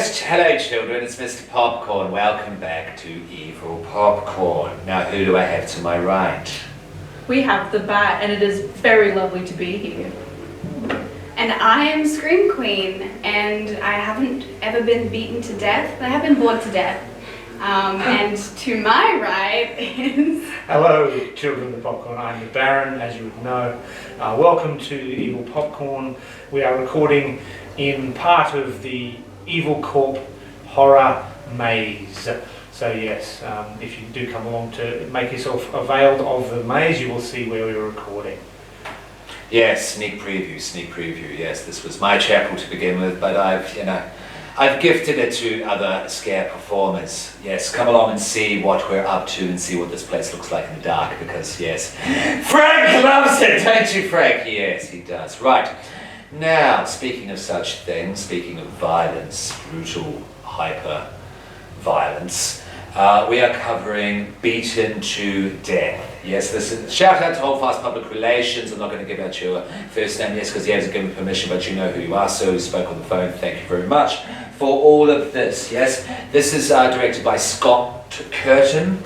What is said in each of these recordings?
Yes, hello children, it's Mr. Popcorn. Welcome back to Evil Popcorn. Now who do I have to my right? We have the Bat, and it is very lovely to be here. And I am Scream Queen, and I haven't ever been beaten to death, but I have been bored to death. And to my right is... Hello, children of the Popcorn. I'm the Baron, as you would know. Welcome to Evil Popcorn. We are recording in part of the Evilcorp horror maze. So yes, if you do come along to make yourself availed of the maze, you will see where we were recording. Yes, sneak preview. Yes, this was my chapel to begin with, but I've gifted it to other scare performers. Yes, come along and see what we're up to and see what this place looks like in the dark, because yes, Frank loves it, don't you, Frank? Yes, he does. Right. Now, speaking of such things, speaking of violence, brutal, hyper violence, we are covering Beaten to Death. Yes, this is shout out to Holdfast Public Relations. I'm not going to give out your first name, yes, because he hasn't given permission, but you know who you are, so he spoke on the phone. Thank you very much for all of this. Yes, this is directed by Scott Curtin.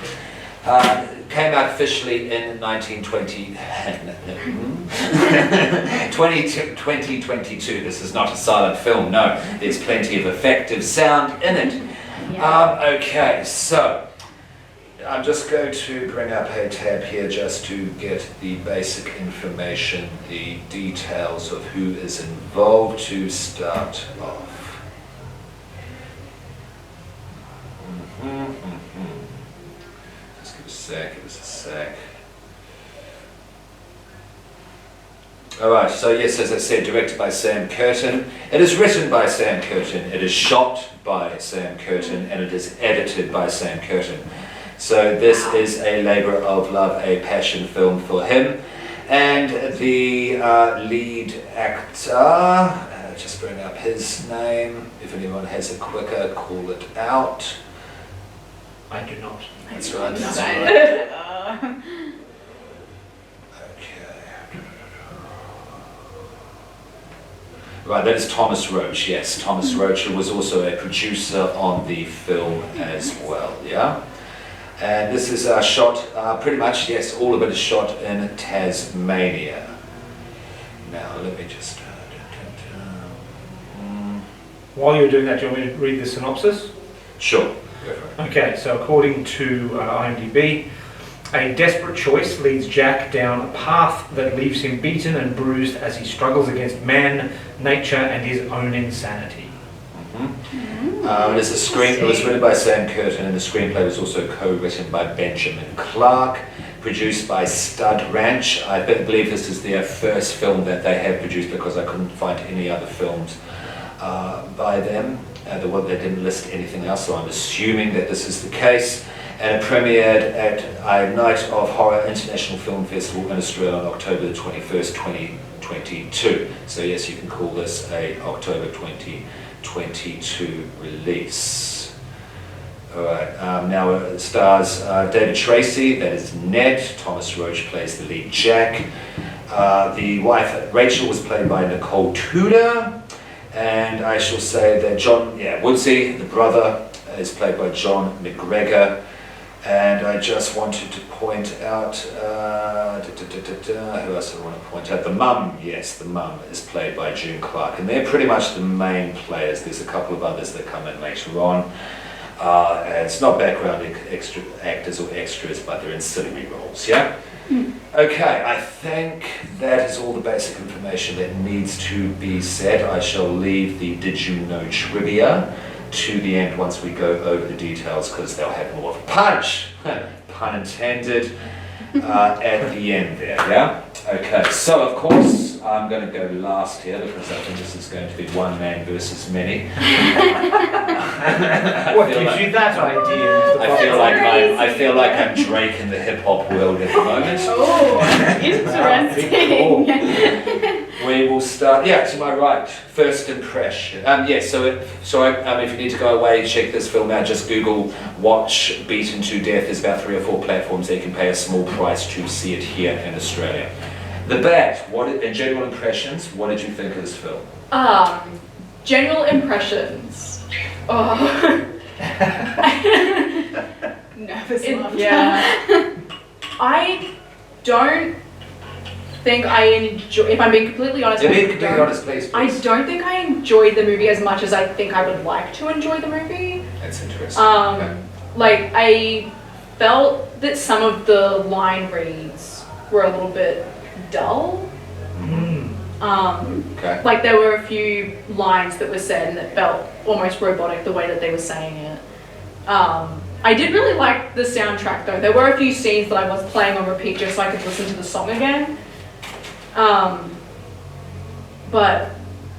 Came out officially in 2022. This is not a silent film, no. There's plenty of effective sound in it. Yeah. Okay, so I'm just going to bring up a tab here just to get the basic information, the details of who is involved to start off. Just give us a sec. Alright, so yes, as I said, directed by Sam Curtin. It is written by Sam Curtin, it is shot by Sam Curtin, and it is edited by Sam Curtin. So this is a labour of love, a passion film for him. And the lead actor, just bring up his name, if anyone has a quicker, call it out. I do not. That's right, that's right. Right, that is Thomas Roach, yes. Thomas Roach, who was also a producer on the film as well, yeah? And this is shot, pretty much, yes, all of it is shot in Tasmania. Now, let me just... While you're doing that, do you want me to read the synopsis? Sure, go for it. Okay, so according to IMDb, a desperate choice leads Jack down a path that leaves him beaten and bruised as he struggles against man, nature, and his own insanity. It was written by Sam Curtin, and the screenplay was also co-written by Benjamin Clark, produced by Stud Ranch. I believe this is their first film that they have produced, because I couldn't find any other films by them. They didn't list anything else, so I'm assuming that this is the case. And it premiered at a Night of Horror International Film Festival in Australia on October the 21st, 2022. So yes, you can call this a October 2022 release. Alright, now it stars David Tracy, that is Ned. Thomas Roach plays the lead Jack. The wife, Rachel, was played by Nicole Tudor. And I shall say that Woodsy, the brother, is played by John McGregor. And I just wanted to point out, who else do I want to point out? The mum, yes, the mum is played by June Clark. And they're pretty much the main players. There's a couple of others that come in later on. It's not background actors or extras, but they're in ancillary roles, yeah? Okay, I think that is all the basic information that needs to be said. I shall leave the Did You Know trivia to the end once we go over the details, because they'll have more of a punch, pun intended, at the end there, yeah? Okay, so of course I'm going to go last here, because I think this is going to be one man versus many. What gives you that idea? I feel like I'm Drake in the hip hop world at the moment. Oh, interesting. We will start, to my right, first impression. If you need to go away, check this film out, just Google Watch Beaten to Death. There's about 3 or 4 platforms that you can pay a small price to see it here in Australia. The Bat, in general impressions, what did you think of this film? General impressions. Oh. Nervous It- laughter. yeah. I don't think I enjoy. If I'm being completely honest, Yeah, I be completely don't- honest, please. I don't think I enjoyed the movie as much as I think I would like to enjoy the movie. That's interesting. Okay. Like I felt that some of the line reads were a little bit dull. Okay. Like there were a few lines that were said and that felt almost robotic the way that they were saying it. I did really like the soundtrack though. There were a few scenes that I was playing on repeat just so I could listen to the song again. But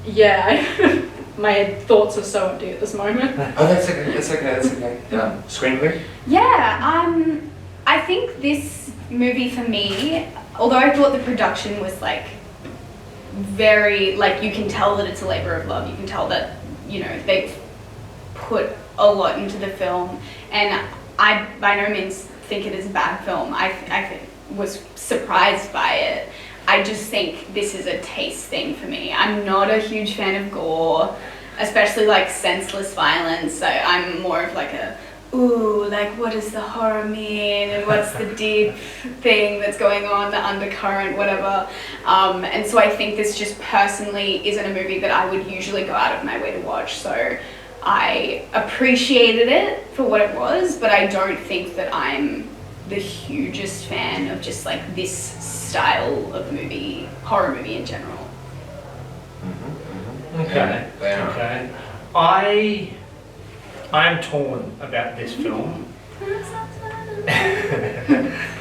yeah, my thoughts are so empty at this moment. Oh, that's okay. That's okay. That's okay. Screenplay. Yeah, I think this movie for me, although I thought the production was like very, like you can tell that it's a labor of love. You can tell that, you know, they've put a lot into the film, and I by no means think it is a bad film. I was surprised by it. I just think this is a taste thing for me. I'm not a huge fan of gore, especially like senseless violence. I'm more of like a, ooh, like what does the horror mean and what's the deep thing that's going on, the undercurrent, whatever. And so I think this just personally isn't a movie that I would usually go out of my way to watch. So I appreciated it for what it was, but I don't think that I'm the hugest fan of just like this style of movie, horror movie in general. Okay. Yeah. Okay. I'm torn about this film.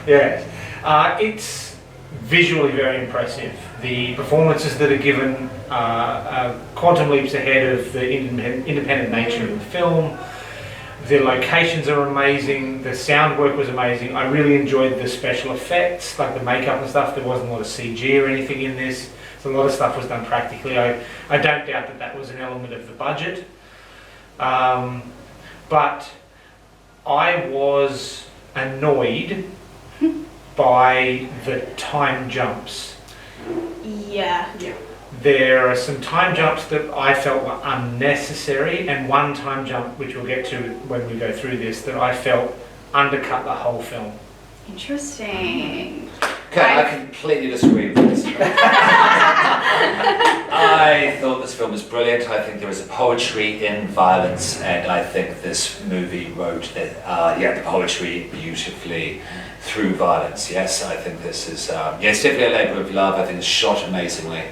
Yes. It's visually very impressive. The performances that are given are quantum leaps ahead of the independent nature of the film. The locations are amazing. The sound work was amazing. I really enjoyed the special effects, like the makeup and stuff. There wasn't a lot of CG or anything in this. So a lot of stuff was done practically. I don't doubt that that was an element of the budget. But I was annoyed by the time jumps. Yeah. There are some time jumps that I felt were unnecessary, and one time jump, which we'll get to when we go through this, that I felt undercut the whole film. Interesting. Okay, I completely disagree with this. I thought this film was brilliant. I think there was a poetry in violence, and I think this movie wrote the poetry beautifully through violence. Yes, I think this is definitely a labour of love. I think it's shot amazingly.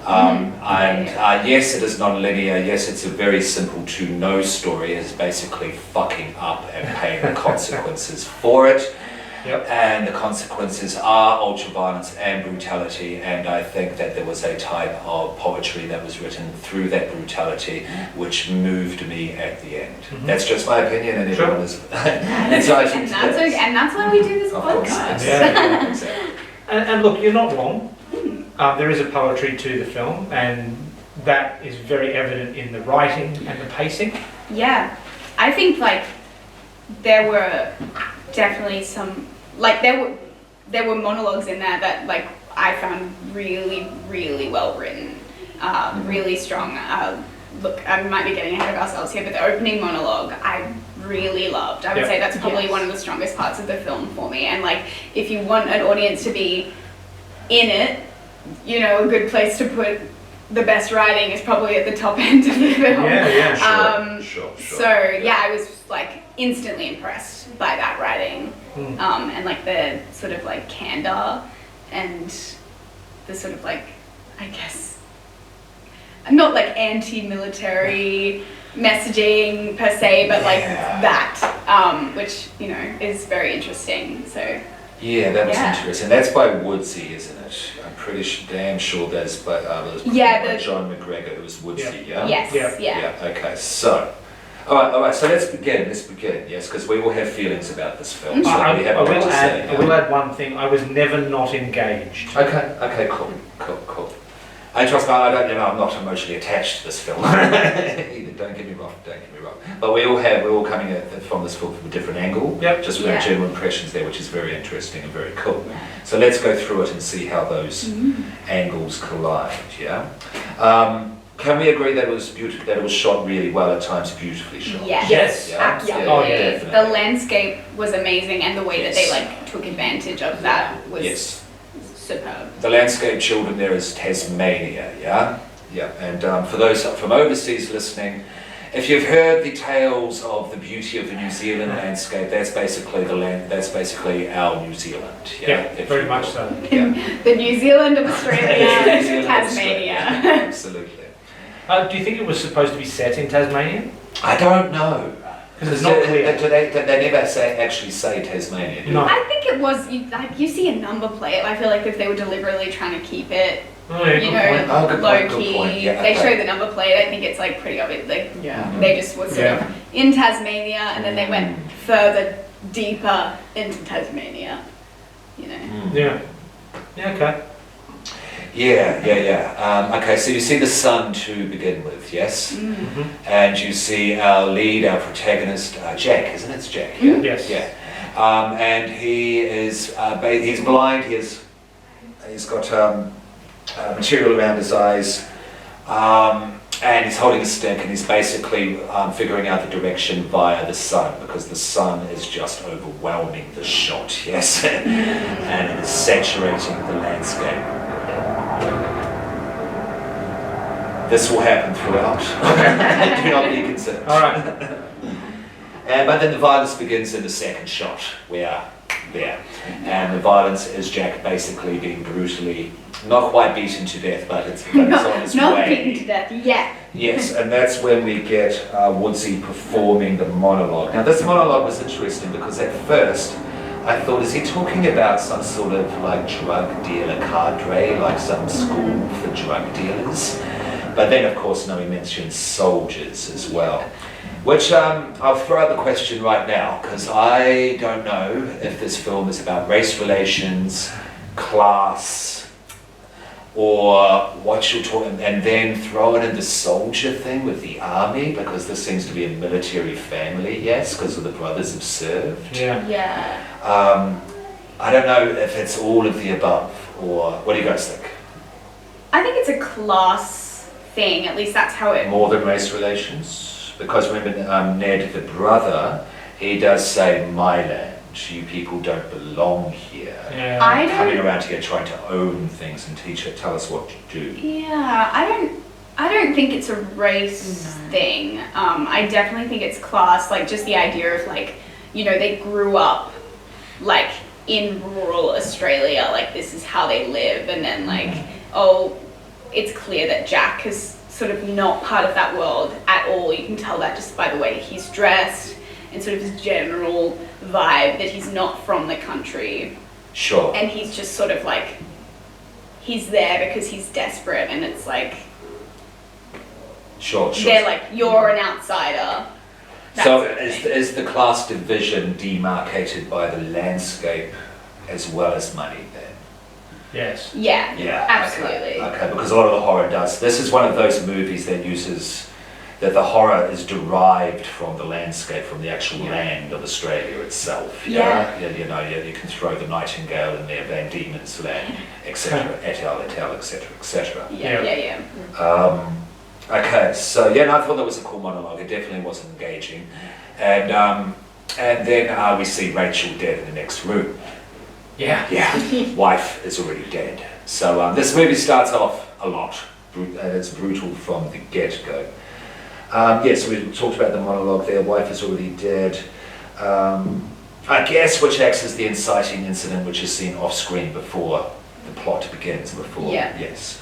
Yes, it is non-linear. Yes, it's a very simple to know story. It's basically fucking up and paying the consequences for it. Yep. And the consequences are ultra-violence and brutality, and I think that there was a type of poetry that was written through that brutality which moved me at the end. That's just my opinion, and everyone is entitled And to that's that. okay. And that's why we do this Of course, podcast. exactly. Exactly. And look, you're not wrong. There is a poetry to the film, and that is very evident in the writing and the pacing. Yeah, I think like there were definitely some, like there were monologues in there that like I found really, really well written, really strong. Look, I might be getting ahead of ourselves here, but the opening monologue I really loved. I would say that's probably one of the strongest parts of the film for me. And like, if you want an audience to be in it, you know, a good place to put the best writing is probably at the top end of the film. Sure. So yeah, I was like instantly impressed by that writing, and like the sort of like candor and the sort of like, I guess, not like anti-military messaging per se, but like that, which, you know, is very interesting. So Yeah, that was interesting. That's by Woodsy, isn't it? I'm pretty damn sure that's by John McGregor, who was Woodsy, yeah? Yes, Yeah. yeah. Okay, so, all right, so let's begin, yes, because we all have feelings about this film, so I we have a lot to say. will add one thing. I was never not engaged. Okay, cool. I trust me, I'm not emotionally attached to this film either, don't get me wrong. But we're all coming from this film from a different angle, just with our general impressions there, which is very interesting and very cool. So let's go through it and see how those angles collide, yeah? Can we agree that it was beautiful? That it was shot really well at times, beautifully shot. Yes. Yes. Yeah? Absolutely. Oh, yeah. The Definitely. landscape was amazing, and the way that they Yes. like took advantage of that was Yes. superb. The landscape children there is Tasmania, yeah? Yeah, and for those from overseas listening, if you've heard the tales of the beauty of the New Zealand landscape, that's basically that's basically our New Zealand. Yeah, if very you much will. so. Yeah. The New Zealand of Australia, New Zealand of Tasmania. Australia. Absolutely. Do you think it was supposed to be set in Tasmania? I don't know. Because it's not clear. They never actually say Tasmania, do No. they? I think it was you see a number plate. I feel like if they were deliberately trying to keep it, Oh, yeah, you good know, point. Oh, good low point, good key, point. Yeah, they okay. show the number plate. I think it's like pretty obvious. Like Yeah. they just were sort of in Tasmania, and then they went further deeper into Tasmania. You know. Yeah. Yeah, okay. Yeah. Okay, so you see the sun to begin with, yes? And you see our lead, our protagonist, Jack, isn't it? It's Jack, yeah? Yes. Yeah. And he is, he's blind, he's got material around his eyes, and he's holding a stick, and he's basically figuring out the direction via the sun, because the sun is just overwhelming the shot, yes? And it is saturating the landscape. This will happen throughout. Do not be concerned. All right. But then the violence begins in the second shot. We are there. And the violence is Jack basically being brutally, not quite beaten to death, but it's on his Not way. beaten to death yet. Yes, and that's when we get Woodsy performing the monologue. Now this monologue was interesting because at first I thought, is he talking about some sort of like drug dealer cadre, like some school for drug dealers? But then of course, no, he mentions soldiers as well. Which I'll throw out the question right now, because I don't know if this film is about race relations, class, or what you're talking, and then throw it in the soldier thing with the army, because this seems to be a military family, yes, because of the brothers have served. Yeah. Yeah. I don't know if it's all of the above, or what do you guys think? I think it's a class thing. At least that's how it. More than race relations? Because remember, Ned, the brother, he does say, my land, you people don't belong here. Yeah. I Coming don't. around here trying to own things and tell us what to do. Yeah, I don't think it's a race thing. I definitely think it's class. Like just the idea of like, you know, they grew up like in rural Australia. Like this is how they live, and then like, oh, it's clear that Jack is sort of not part of that world at all. You can tell that just by the way he's dressed and sort of his general vibe that he's not from the country. Sure. And he's just sort of like, he's there because he's desperate, and it's like, Sure. they're like, you're an outsider. That So sort of thing. is the class division demarcated by the landscape as well as money then? Yes. Yeah, Yeah. absolutely. Okay, because a lot of the horror does. This is one of those movies that uses, that the horror is derived from the landscape, from the actual land of Australia itself. Yeah. You know, you can throw the Nightingale in there, Van Diemen's Land, etc., et al., etc., etc. Yeah. Okay, so yeah, no, I thought that was a cool monologue. It definitely was engaging, and then we see Rachel dead in the next room. Yeah. Yeah, wife is already dead. So this movie starts off a lot, and it's brutal from the get-go. So we talked about the monologue there. Wife is already dead. I guess which acts as the inciting incident, which is seen off-screen before the plot begins. Before, Yeah. yes.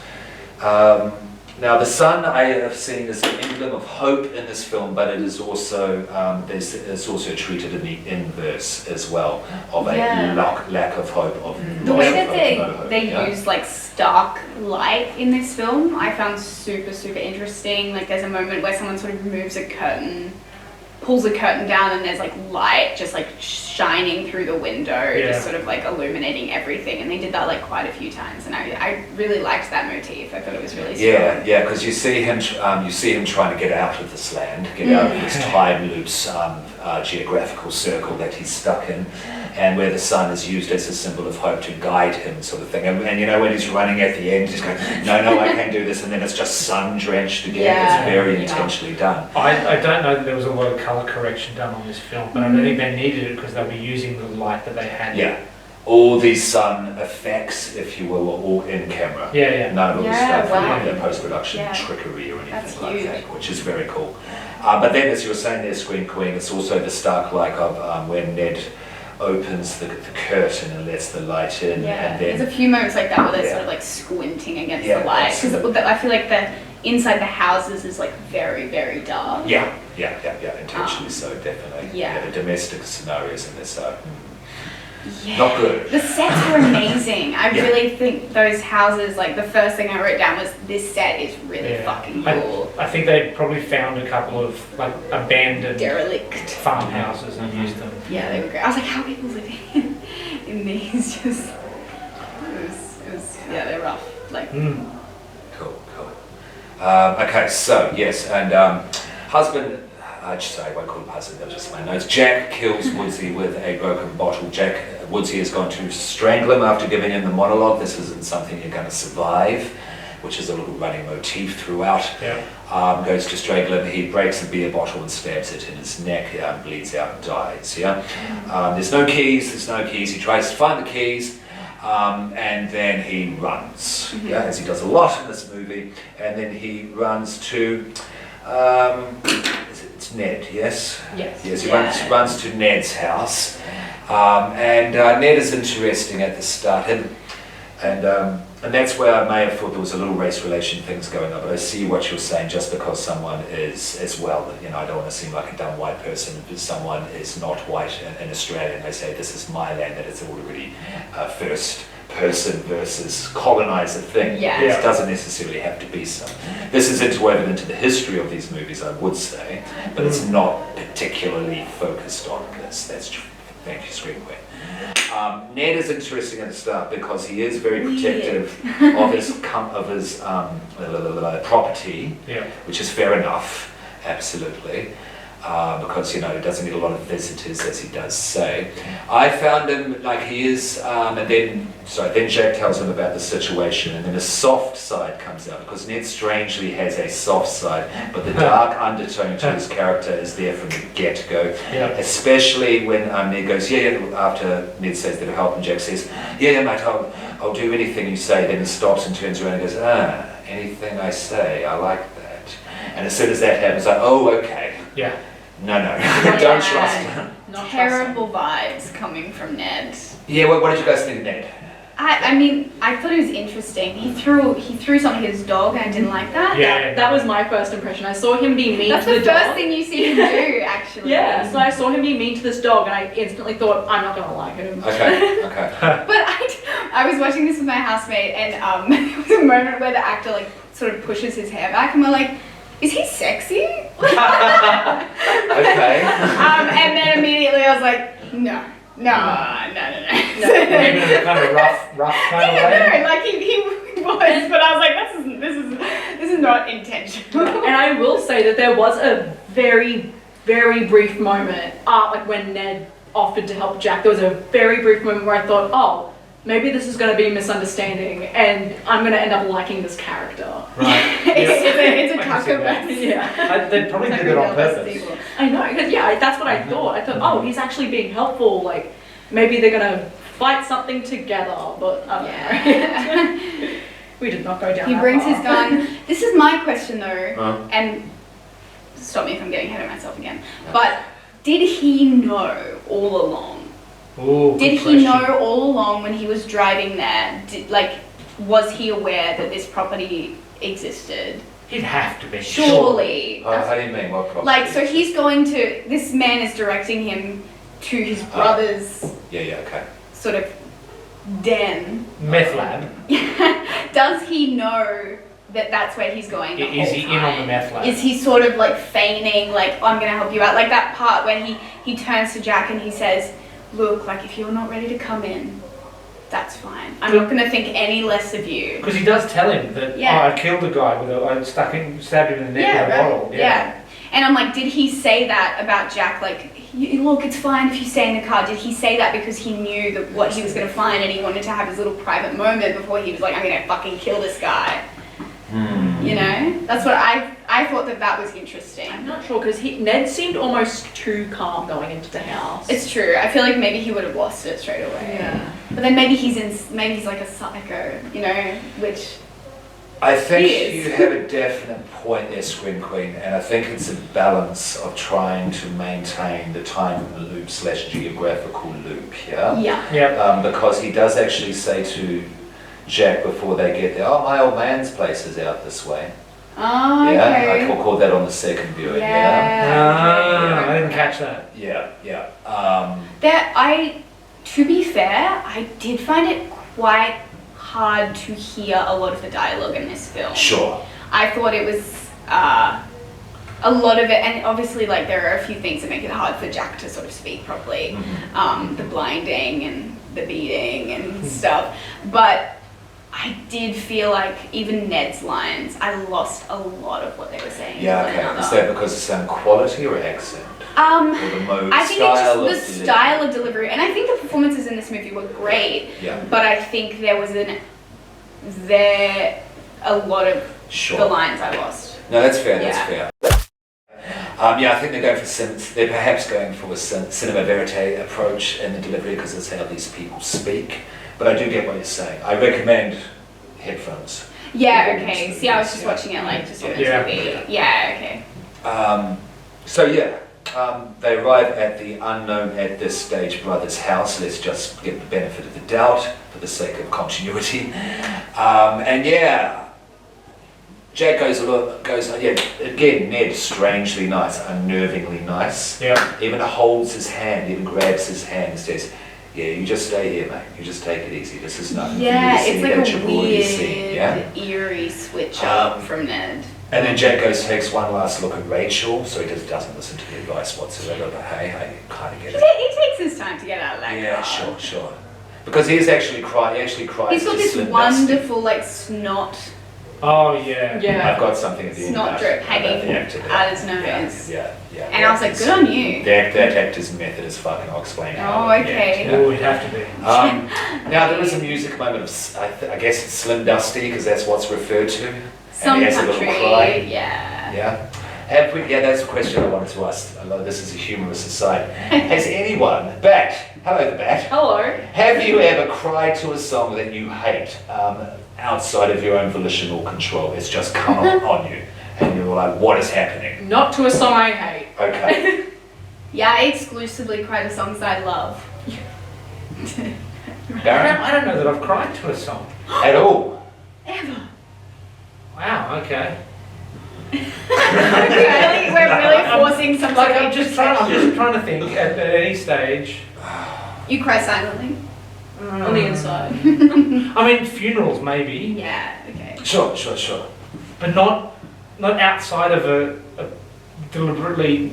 Now the sun I have seen as an emblem of hope in this film, but it is also it's also treated in the inverse as well of a Yeah. lack of hope, of The loss way of that hope, no hope, they yeah? use like stark light in this film, I found super interesting. Like there's a moment where someone sort of moves a curtain, pulls a curtain down, and there's like light just like shining through the window, Yeah. just sort of like illuminating everything. And they did that like quite a few times, and I really liked that motif. I thought it was really strong. Yeah, because you see him trying to get out of this land, get out of this time loops geographical circle that he's stuck in, and where the sun is used as a symbol of hope to guide him, sort of thing. And you know, when he's running at the end, he's going, no, I can't do this, and then it's just sun-drenched again. Yeah. It's very intentionally done. I don't know that there was a lot of colour correction done on this film, but I don't think they needed it because they were using the light that they had. Yeah. All these sun effects, if you will, are all in camera. Yeah. None of all the Yeah, stuff, wow. the post-production Yeah. trickery or anything That's like huge. that, which is very cool. But then, as you were saying there, Scream Queen, it's also the stark like of when Ned opens the curtain and lets the light in, Yeah, and then there's a few moments like that where they're Yeah. sort of like squinting against Yeah, the light. Because absolutely. I feel like the inside the houses is like very, very dark. yeah, intentionally so, definitely. Yeah. The domestic scenarios in this are Yeah. not good. The sets were amazing. I Yeah. really think those houses, like the first thing I wrote down was this set is really Yeah. fucking cool. I think they probably found a couple of like abandoned Derelict. farmhouses and used them. Yeah, they were great. I was like, how are people living in these? Just, it was, yeah, they're rough. Like, Cool. Okay, so yes, and husband. I won't call him husband, that's just my notes. Jack kills Woodsy with a broken bottle. Woodsy is going to strangle him after giving him the monologue. This isn't something you're going to survive, which is a little running motif throughout. Yeah. Goes to strangle him. He breaks a beer bottle and stabs it in his neck. Bleeds out and dies. There's no keys. He tries to find the keys. And then he runs, as he does a lot in this movie. And then he runs to, it's Ned, yes? Yes. Yes, he Yeah. runs to Ned's house. And Ned is interesting at the start. And that's where I may have thought there was a little race relation things going on, but I see what you're saying. Just because someone is as well, I don't want to seem like a dumb white person. If someone is not white in Australia and they say this is my land, that it's already first person versus colonizer thing. Yeah. It doesn't necessarily have to be so. This is interwoven into the history of these movies, I would say, but it's not particularly focused on this. That's true. Thank you, Screen Queen. Ned is interesting at the start because he is very protective of his property, which is fair enough, absolutely, because he doesn't get a lot of visitors, as he does say. I found him like he is, and then Jack tells him about the situation, and then a soft side comes out because Ned strangely has a soft side, but the dark undertone to his character is there from the get-go. Yeah. Especially when Ned goes, after Ned says that he'll help, and Jack says, mate, I'll do anything you say. Then he stops and turns around and goes, anything I say, I like that. And as soon as that happens, okay. Yeah. No, don't trust him. Not terrible vibes coming from Ned. Yeah, what did you guys think of Ned? I mean, I thought it was interesting. He threw something at his dog, and I didn't like that. Yeah. That was my first impression. I saw him be mean That's to the the first dog. thing you see him do, actually. Yeah, so I saw him be mean to this dog, and I instantly thought, I'm not gonna like him. Okay. But I was watching this with my housemate, and there was a moment where the actor like sort of pushes his hair back, and we're like, is he sexy? Okay. And then immediately I was like, no. Even in a kind of rough kind of way. No, like he was, but I was like, this is not intentional. And I will say that there was a very, very brief moment, like when Ned offered to help Jack, there was a very brief moment where I thought, maybe this is going to be a misunderstanding, and I'm going to end up liking this character. Right. It's a I can see taco that. bus. Yeah. They probably did it on purpose. I know, because that's what I thought. I thought, he's actually being helpful. Like, maybe they're going to fight something together, but I don't know. We did not go down He that brings path. his gun. This is my question though, Uh-huh. and stop me if I'm getting ahead of myself again. But did he know all along? Ooh, Did good he question. know all along when he was driving there? Was he aware that this property existed? He'd have to be. Surely. How do you mean? What problem? Like, so he's going to, this man is directing him to his brother's Okay. sort of den. Meth lab. Does he know that that's where he's going the Is whole he in on the time? meth lab? Is he sort of like feigning, like, I'm going to help you out? Like that part when he turns to Jack and he says, look, like if you're not ready to come in, that's fine. I'm not going to think any less of you. Because he does tell him that, Yeah. I killed a guy I stabbed him in the neck with a Right. bottle. Yeah. And I'm like, did he say that about Jack? Like, look, it's fine if you stay in the car. Did he say that because he knew that what he was going to find and he wanted to have his little private moment before he was like, I'm going to fucking kill this guy? You know? That's what I thought that was interesting. I'm not sure because Ned seemed almost too calm going into the house. It's true. I feel like maybe he would have lost it straight away. Yeah. But then maybe he's like a psycho, you know, which I think he is. you have a definite point there, Screen Queen, and I think it's a balance of trying to maintain the time loop / geographical loop, yeah? Yeah. Because he does actually say to Jack before they get there, oh, my old man's place is out this way. Oh, Yeah, okay. I call that on the second viewing, Yeah. I didn't catch that. Yeah. To be fair, I did find it quite hard to hear a lot of the dialogue in this film. Sure. I thought it was a lot of it, and obviously like there are a few things that make it hard for Jack to sort of speak properly. The blinding and the beating and stuff. But I did feel like even Ned's lines, I lost a lot of what they were saying. Yeah, to one okay. another. Is that because of sound quality or accent? Or the mode, I think style it's just of the style of delivery, and I think the performances in this movie were great. Yeah. But I think there was a lot of Sure. the lines I lost. No, that's fair. Yeah. That's fair. I think they're going for they're perhaps going for a cinema verite approach in the delivery because it's how these people speak. But I do get what you're saying. I recommend headphones. Yeah. Okay. See, I was just watching it like just on the Yeah. TV. Yeah. Okay. They arrive at the unknown at this stage brother's house. Let's just give the benefit of the doubt for the sake of continuity. Jack goes, again, Ned, strangely nice, unnervingly nice. Yeah. Even holds his hand, even grabs his hand and says, yeah, you just stay here, mate. You just take it easy. This is nothing Yeah, for you to it's see like that a you've already seen. weird, Yeah? eerie switch up from Ned. And then Jack takes one last look at Rachel, so he just doesn't listen to the advice whatsoever, but hey, I kind of get it. He takes his time to get out of that Yeah, car. sure. Because he actually cries He's got to this Slim wonderful like snot Oh, yeah. Dusty. I've got something at the end snot about- drip about hanging the actor there. out his nose. Yeah. And I was like, good on you. That actor's method is fucking, I'll explain how. Oh, okay. Oh, it'd have to be. Now there is a music moment of, I guess it's Slim Dusty, because that's what's referred to. Some and he has a country, little cry. yeah. Yeah. That's a question I wanted to ask. I know this is a humorous aside. Has anyone, hello the Bat, Hello. have you ever cried to a song that you hate outside of your own volitional control? It's just come on you and you're like, what is happening? Not to a song I hate. Okay. Yeah, I exclusively cry to songs I love. Darren? I don't know that I've cried to a song. At all? Ever. Wow, okay. We're really forcing some Like, sort of I'm just trying to think at any stage. You cry silently? On the inside. I mean, funerals maybe, Yeah, okay. Sure. but not outside of a deliberately,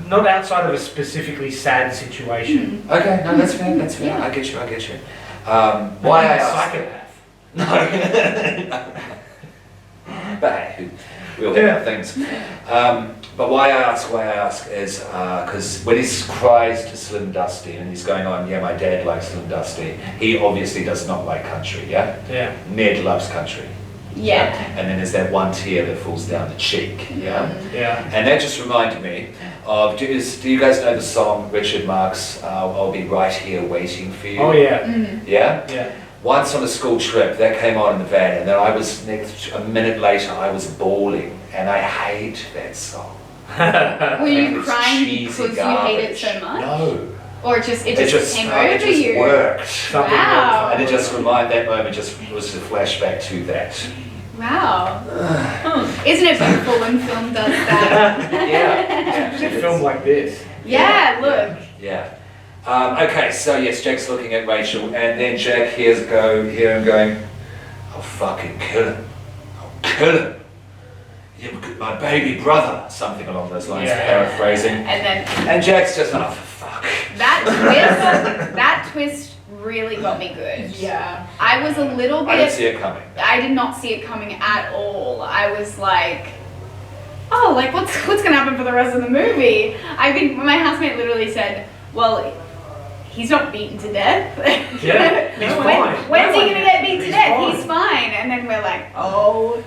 not outside of a specifically sad situation. Okay, no, that's fair. Yeah. I get you. Why I ask? Psychopath. No. But hey, we all have our things. But why I ask is because when he cries to Slim Dusty and he's going on, yeah, my dad likes Slim Dusty, he obviously does not like country, yeah? Yeah. Ned loves country. Yeah. And then there's that one tear that falls down the cheek, yeah? Yeah. And that just reminded me of, do you guys know the song Richard Marx, I'll Be Right Here Waiting For You? Oh yeah. Yeah? Yeah. Once on a school trip, that came on in the van, and then a minute later, I was bawling, and I hate that song. Were you It's crying cheesy because you hate it garbage. so much? No. Or it just came over you? Worked. Something Wow. And it just that moment was a flashback to that. Wow. Isn't it beautiful when film does that? Yeah. A film like this. Yeah, look. Yeah. Okay, so yes, Jack's looking at Rachel, and then Jack hear him going, I'll fucking kill him. I'll kill him. Yeah, my baby brother, something along those lines, Yeah. paraphrasing. And Jack's just, oh, fuck. that twist really got me good. Yeah. I was a little I didn't bit. see it coming. I did not see it coming at all. I was like, oh, like what's gonna happen for the rest of the movie? I think my housemate literally said, well, he's not beaten to death. Yeah, he's fine. When's he gonna get beaten to death? fine. He's fine. And then we're like, oh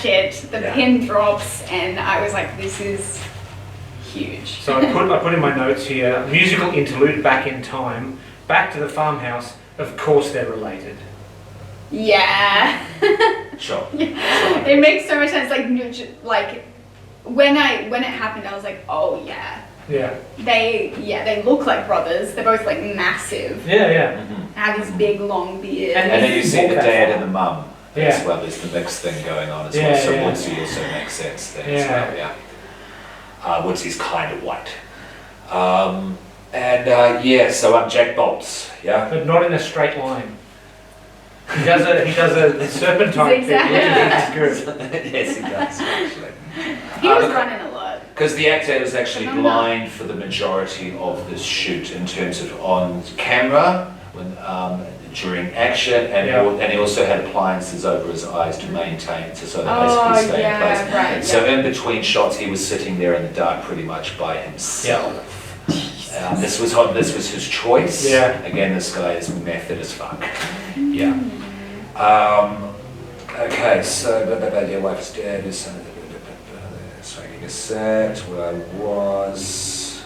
shit, the pin drops, and I was like, this is huge. So I put in my notes here, musical interlude back in time, back to the farmhouse. Of course they're related. Yeah. Sure. It makes so much sense. Like when it happened, I was like, oh yeah. Yeah. They look like brothers. They're both like massive. Yeah. Mhm. Have this big long beard. And then you see the dad and the mum Yeah. as well. There's the mixed thing going on as Yeah, well. So yeah. Woodsy also makes sense there as Yeah. well, yeah. Woodsy's kind of white. So I'm Jack Bolts, yeah? But not in a straight line. He does a serpentine thing, Zigzag. which is good. Yes, he does, actually. He was running a lot. Because the actor was actually Phenomenal. blind for the majority of this shoot in terms of on camera, when during action, and, Yeah. and he also had appliances over his eyes to maintain, so they Oh, basically stay yeah, in place. right, So yeah. in between shots, he was sitting there in the dark pretty much by himself. This was his choice. Yeah. Again, this guy is method as fuck. Yeah. Okay, so your wife's dead. So I can set where I was.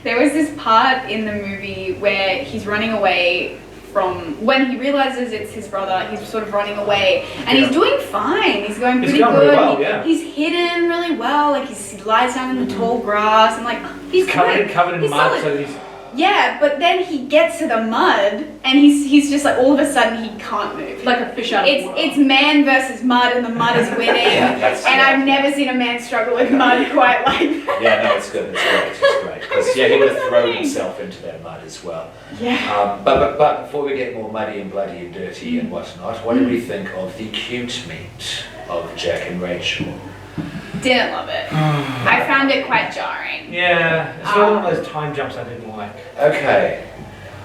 There was this part in the movie where he's running away from, when he realizes it's his brother, he's sort of running away, and Yeah. he's doing fine. He's going He's pretty going good. really well, yeah. He's hidden really well. Like he lies down in the tall grass, and like he's good. Covered in He's mud, solid. so he's Yeah, but then he gets to the mud, and he's just like all of a sudden he can't move. Like a fish out of water. It's man versus mud, and the mud is winning. Yeah, that's- and I've never seen a man struggle with mud quite like that. Yeah, no, it's good. It's great. It's great. Because he would have thrown himself into that mud as well. Yeah. But before we get more muddy and bloody and dirty and whatnot, what did we think of the cute meet of Jack and Rachel? Didn't love it. I found it quite jarring. yeah. It's one of those time jumps I didn't like. Okay.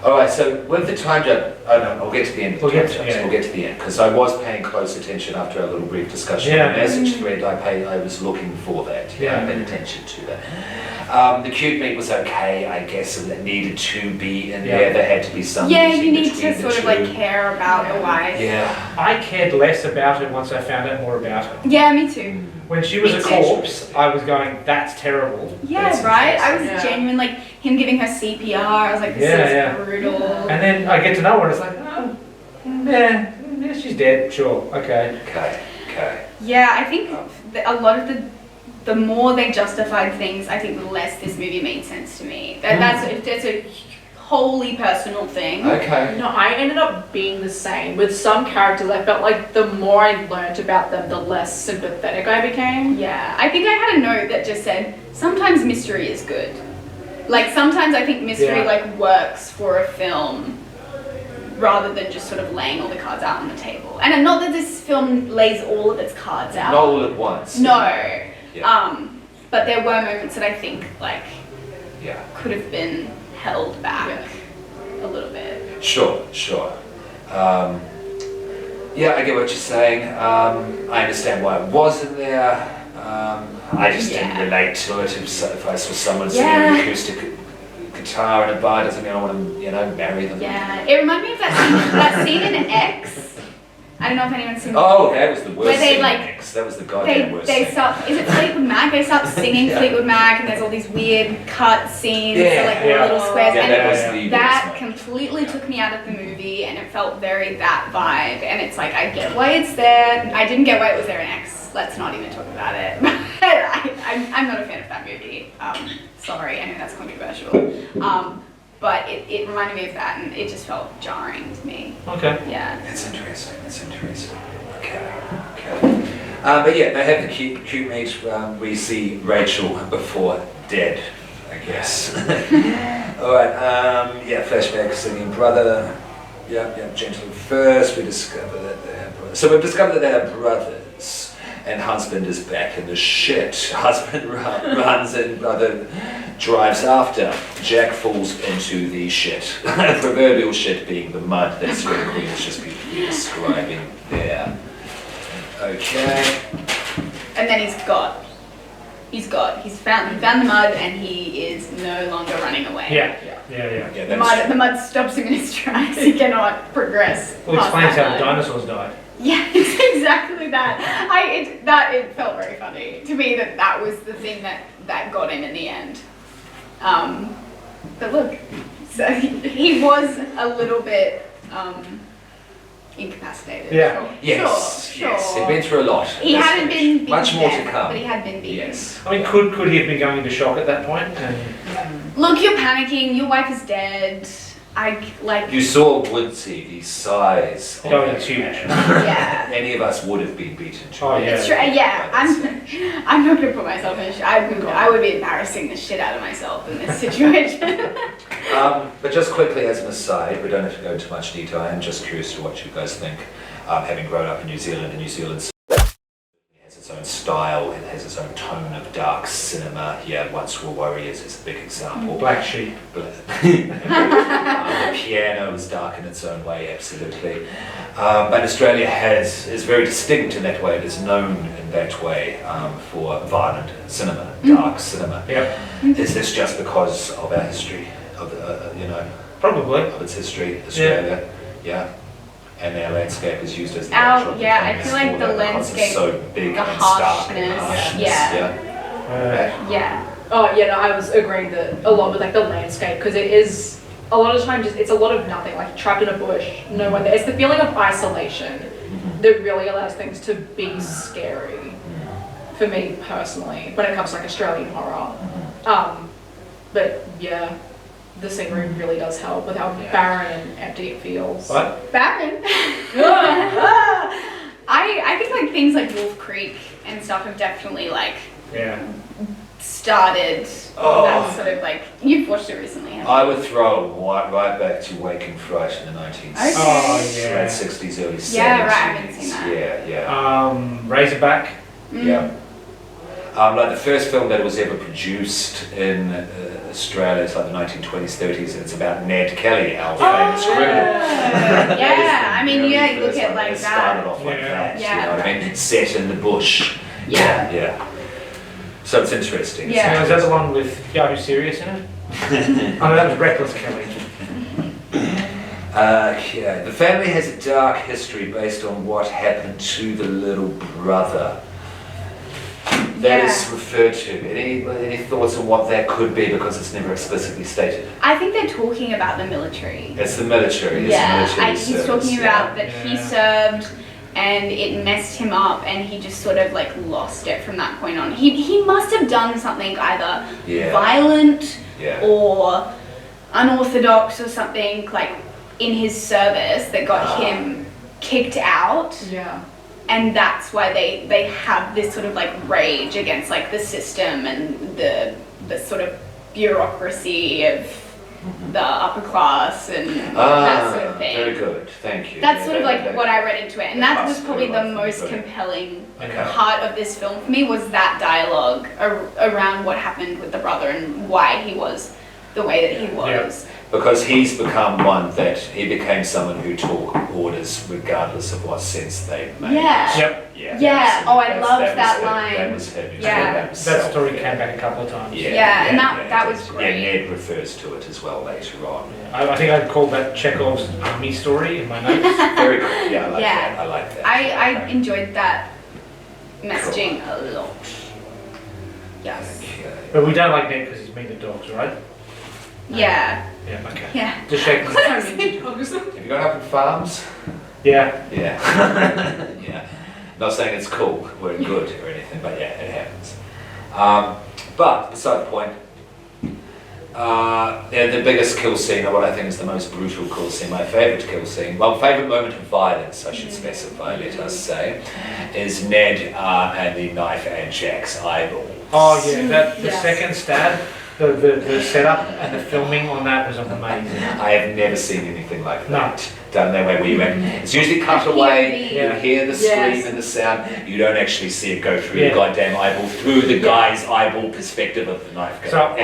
All right. So with the time jump, oh no, I'll get to the end. Of the We'll get time to- jumps. yeah. We'll get to the end because I was paying close attention after our little brief discussion Yeah. on the message thread. I was looking for that. Yeah. I paid attention to that. The cute meet was okay, I guess. It needed to be in Yeah. there. There had to be some. Yeah, meeting you need between to the sort of two. like care about the wife. Yeah. I cared less about it once I found out more about her. Yeah, me too. When she was Me a too. corpse, I was going, that's terrible. Yeah, That's right? I was interesting. genuine, like him giving her CPR, I was like, this Yeah, is yeah. brutal. And then I get to know her and it's like, oh, yeah, she's dead, sure, okay. Okay. Yeah, I think a lot of the more they justified things, I think the less this movie made sense to me. That's a wholly personal thing. Okay. No, I ended up being the same. With some characters, I felt like the more I learnt about them, the less sympathetic I became. Yeah, I think I had a note that just said, sometimes mystery is good. Like sometimes I think mystery Yeah. like works for a film rather than just sort of laying all the cards out on the table. And not that this film lays all of its cards out. Not all at once. No. Yeah. But there were moments that I think like Yeah. could have been held back a little bit. Sure. Yeah, I get what you're saying. I understand why it wasn't there. I just didn't Yeah. relate to it. If I saw someone Yeah. singing an acoustic guitar in a bar, doesn't mean I want to, marry them. Yeah. It reminded me of that scene in X. I don't know if anyone's seen Oh, that was the worst Where they, thing. like, Next. That was the goddamn worst they thing. start, is it Fleetwood Mac? They start singing Yeah. Fleetwood Mac and there's all these weird cut scenes, Yeah, so like yeah. little squares, Yeah, and that was Yeah. the that worst one. completely took me out of the movie, and it felt very that vibe, and it's like, I get why it's there, I didn't get why it was there in X, let's not even talk about it, but I'm not a fan of that movie, sorry, I know that's controversial, but it reminded me of that, and it just felt jarring to me, Okay. yeah. That's interesting. Okay. But yeah, they have the cute meet. We see Rachel before dead, I guess. All right. Flashback singing brother. Yeah. Gentleman first. We discover that they're brothers. So we've discovered that they're brothers, and husband is back in the shit. Husband runs and brother drives after. Jack falls into the shit. Proverbial shit being the mud that Sir Queen has just been describing there. Okay. And then he found the mud, and he is no longer running away. Yeah, The mud stops him in his tracks. He cannot progress. Well, past explains that how the mud. dinosaurs died. Yeah, it's exactly that. It felt very funny to me that was the thing that got him in the end. But look, so he was a little bit incapacitated. Yeah. Sure. Yes, Sure. yes. He'd been through a lot. He hadn't been beaten much more to death, come. but he had been beaten. Yes. I mean, could he have been going into shock at that point? And Look, you're panicking. Your wife is dead. You saw Woodsy, the size. Of oh, that it's huge. man. Yeah. Any of us would have been beaten. to Oh, death yeah. It's true. Yeah, by that stage. I'm not gonna put myself in. I would be embarrassing the shit out of myself in this situation. But just quickly as an aside, we don't have to go into much detail. I am just curious to what you guys think. Having grown up in New Zealand, and New Zealand has its own style, it has its own tone of dark cinema. Yeah, Once Were Warriors is a big example. Black Sheep. The piano is dark in its own way, absolutely. But Australia is very distinct in that way. It is known in that way for violent cinema, dark cinema. Yep. Is this just because of our history, of Probably. of its history, Australia? Yeah. And our landscape is used as the Our- backdrop. yeah, I It's feel like for the that because landscape, it's so big the and stark and harshness, harshness. yeah. Yeah. Oh yeah, no, I was agreeing that a lot with like the landscape, because it is a lot of times it's a lot of nothing, like trapped in a bush, no one there. It's the feeling of isolation that really allows things to be scary for me personally when it comes to like Australian horror. But yeah, the scenery really does help with how barren and empty it feels. What? Barren. I think like things like Wolf Creek and stuff have definitely like Yeah. started that sort of like, you've watched it recently, haven't you? I would throw right back to Wake and Fright in the 1960s, Okay. Oh, yeah. late 60s, early 70s. Yeah, right, I haven't seen that. Yeah. Razorback. Yeah. Like the first film that was ever produced in Australia is like the 1920s, 30s, and it's about Ned Kelly, our famous criminal. Yeah, I mean, yeah, you look First at one like that started that. off like Yeah. that, Yeah. you know what I mean? Set in the bush. Yeah. Yeah. So it's interesting. Yeah. So is that the one with Yahoo Serious in it? Oh, no, that was Reckless Kelly. Yeah. The family has a dark history based on what happened to the little brother. That is referred to. Any thoughts on what that could be, because it's never explicitly stated? I think they're talking about the military. It's the military. It's Yeah, military he's service, talking about that he Yeah. served and it messed him up, and he just sort of like lost it from that point on. He must have done something either Yeah. violent Yeah. or unorthodox or something like in his service that got him kicked out. Yeah. And that's why they have this sort of like rage against like the system and the sort of bureaucracy of the upper class and that sort of thing. Very good. Thank you. That's Yeah, sort of that- like what I read into it, and that was That's probably very the right. most Very good. compelling Okay. part of this film for me, was that dialogue around what happened with the brother and why he was the way that he was. Because he's become one that he became someone who took orders regardless of what sense they made. Yeah. Yep. Yeah. Oh, I loved was that him. line. That was him. He Yeah. told That himself, story yeah. came back a couple of times. Yeah, and that was great. Yeah, Ned refers to it as well later on. I think I'd call that Chekhov's army story in my notes. Very good. Yeah, I like Yeah. that. I like that. I Okay. enjoyed that messaging a lot. Yes. Okay. But we don't like Ned because he's mean to dogs, right? Yeah. Yeah, okay. Yeah. Just shaking. Have you gone up in farms? Yeah. Yeah. Yeah. Not saying it's cool or good or anything, but yeah, it happens. But beside the point, the biggest kill scene, or what I think is the most brutal kill scene, my favourite kill scene, well, favourite moment of violence, I should specify, let us say, is Ned and the knife and Jack's eyeball. Oh yeah, the Yes. second stab, the setup and the filming on that was amazing. I have never seen anything like No. that. Done that way where you went, it's usually cut away, you Yeah. hear the scream Yes. and the sound, you don't actually see it go through Yeah. the goddamn eyeball, through the guy's eyeball perspective of the knife. So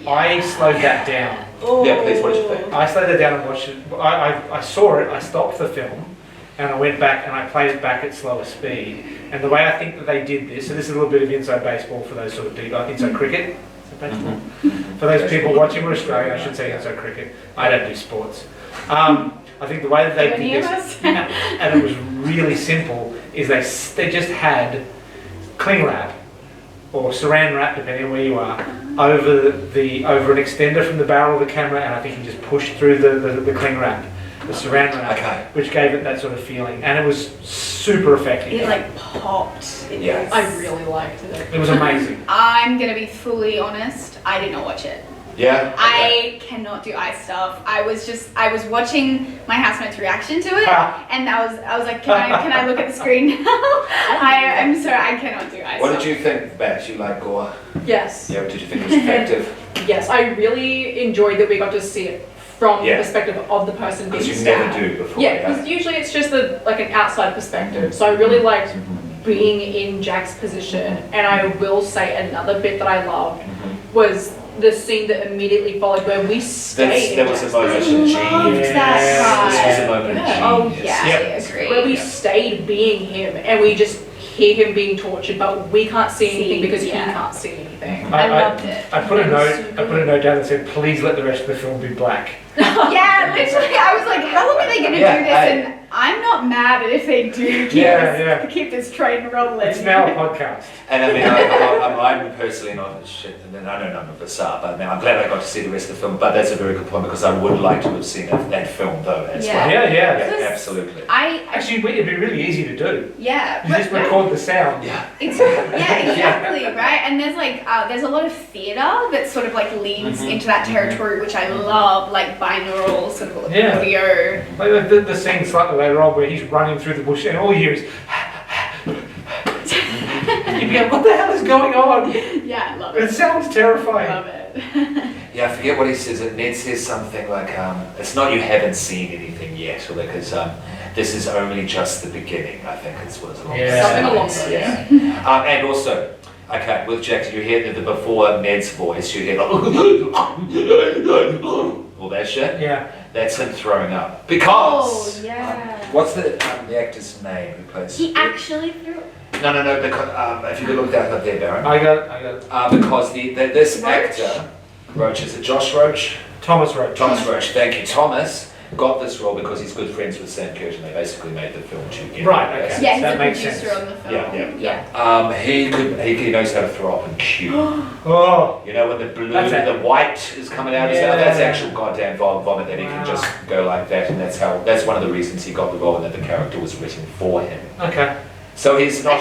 I slowed that down. Yeah, please, what did you think? I slowed it down and watched it. I saw it, I stopped the film, and I went back and I played it back at slower speed. And the way I think that they did this, so this is a little bit of inside baseball for those sort of people, inside cricket. Is it baseball? For those people watching, we're Australian, I should say inside cricket. I don't do sports. I think the way that they did this, and it was really simple, is they just had cling wrap or saran wrap, depending on where you are, over an extender from the barrel of the camera, and I think you just pushed through the cling wrap, the saran wrap, which gave it that sort of feeling, and it was super effective. It like popped. Yeah. I really liked it. It was amazing. I'm gonna be fully honest. I did not watch it. Yeah. Okay. I cannot do eye stuff. I was watching my housemate's reaction to it, and I was like, can I look at the screen now? I'm sorry, I cannot do eye stuff. What did you think, Bex? You like gore? Yes. Yeah. Did you think it was effective? Yes, I really enjoyed that we got to see it from the perspective of the person being Because you stabbed. never do before. Yeah, because usually it's just like an outside perspective. So I really liked being in Jack's position. And I will say another bit that I loved was the scene that immediately followed where we stayed. There was a moment in G. Loved that This was a moment in G. Oh yeah, Yes. I agree. Where we stayed being him and we just hear him being tortured, but we can't see anything because he can't see anything. I loved it. I put a note down that said, please let the rest of the film be black. Yeah, literally, I was like, how long are they going to do this? And I'm not mad at if they do keep this train rolling. It's now a podcast. And I mean, I'm personally not shit, and I know none of us are, but I mean, I'm glad I got to see the rest of the film. But that's a very good point because I would like to have seen that film though as well. Yeah. Absolutely. Actually, it'd be really easy to do. Yeah. You just record the sound. Yeah. Exactly, right? And there's like, there's a lot of theatre that sort of like leans into that territory, which I love, like binaural sort of audio. Like the scene slightly later on where he's running through the bush and all you hear is you'd be like, what the hell is going on? Yeah, I love it. It sounds terrifying. I love it. Yeah, I forget what he says. Ned says something like, it's not you haven't seen anything yet, or because this is only just the beginning, I think it's what it's along Something along those. Yeah. And also, okay, with Jack, you hear the before Ned's voice, you hear all that shit. Yeah. That's him throwing up. Because what's the actor's name who plays? He actually threw. No. Because if you could look that up there, Baron. I got it. Because this actor, Roach, is it Josh Roach? Thomas Roach. Thomas Roach. Thank you, Thomas. Got this role because he's good friends with Sam Curtin. They basically made the film together. Right, okay. Yeah, he's That a makes producer sense. on the film. Yeah. He knows how to throw up in cue. Oh. You know when the blue and the white is coming out of his mouth? That's actual goddamn vomit that he can just go like that, and that's one of the reasons he got the role and that the character was written for him. Okay. So he's not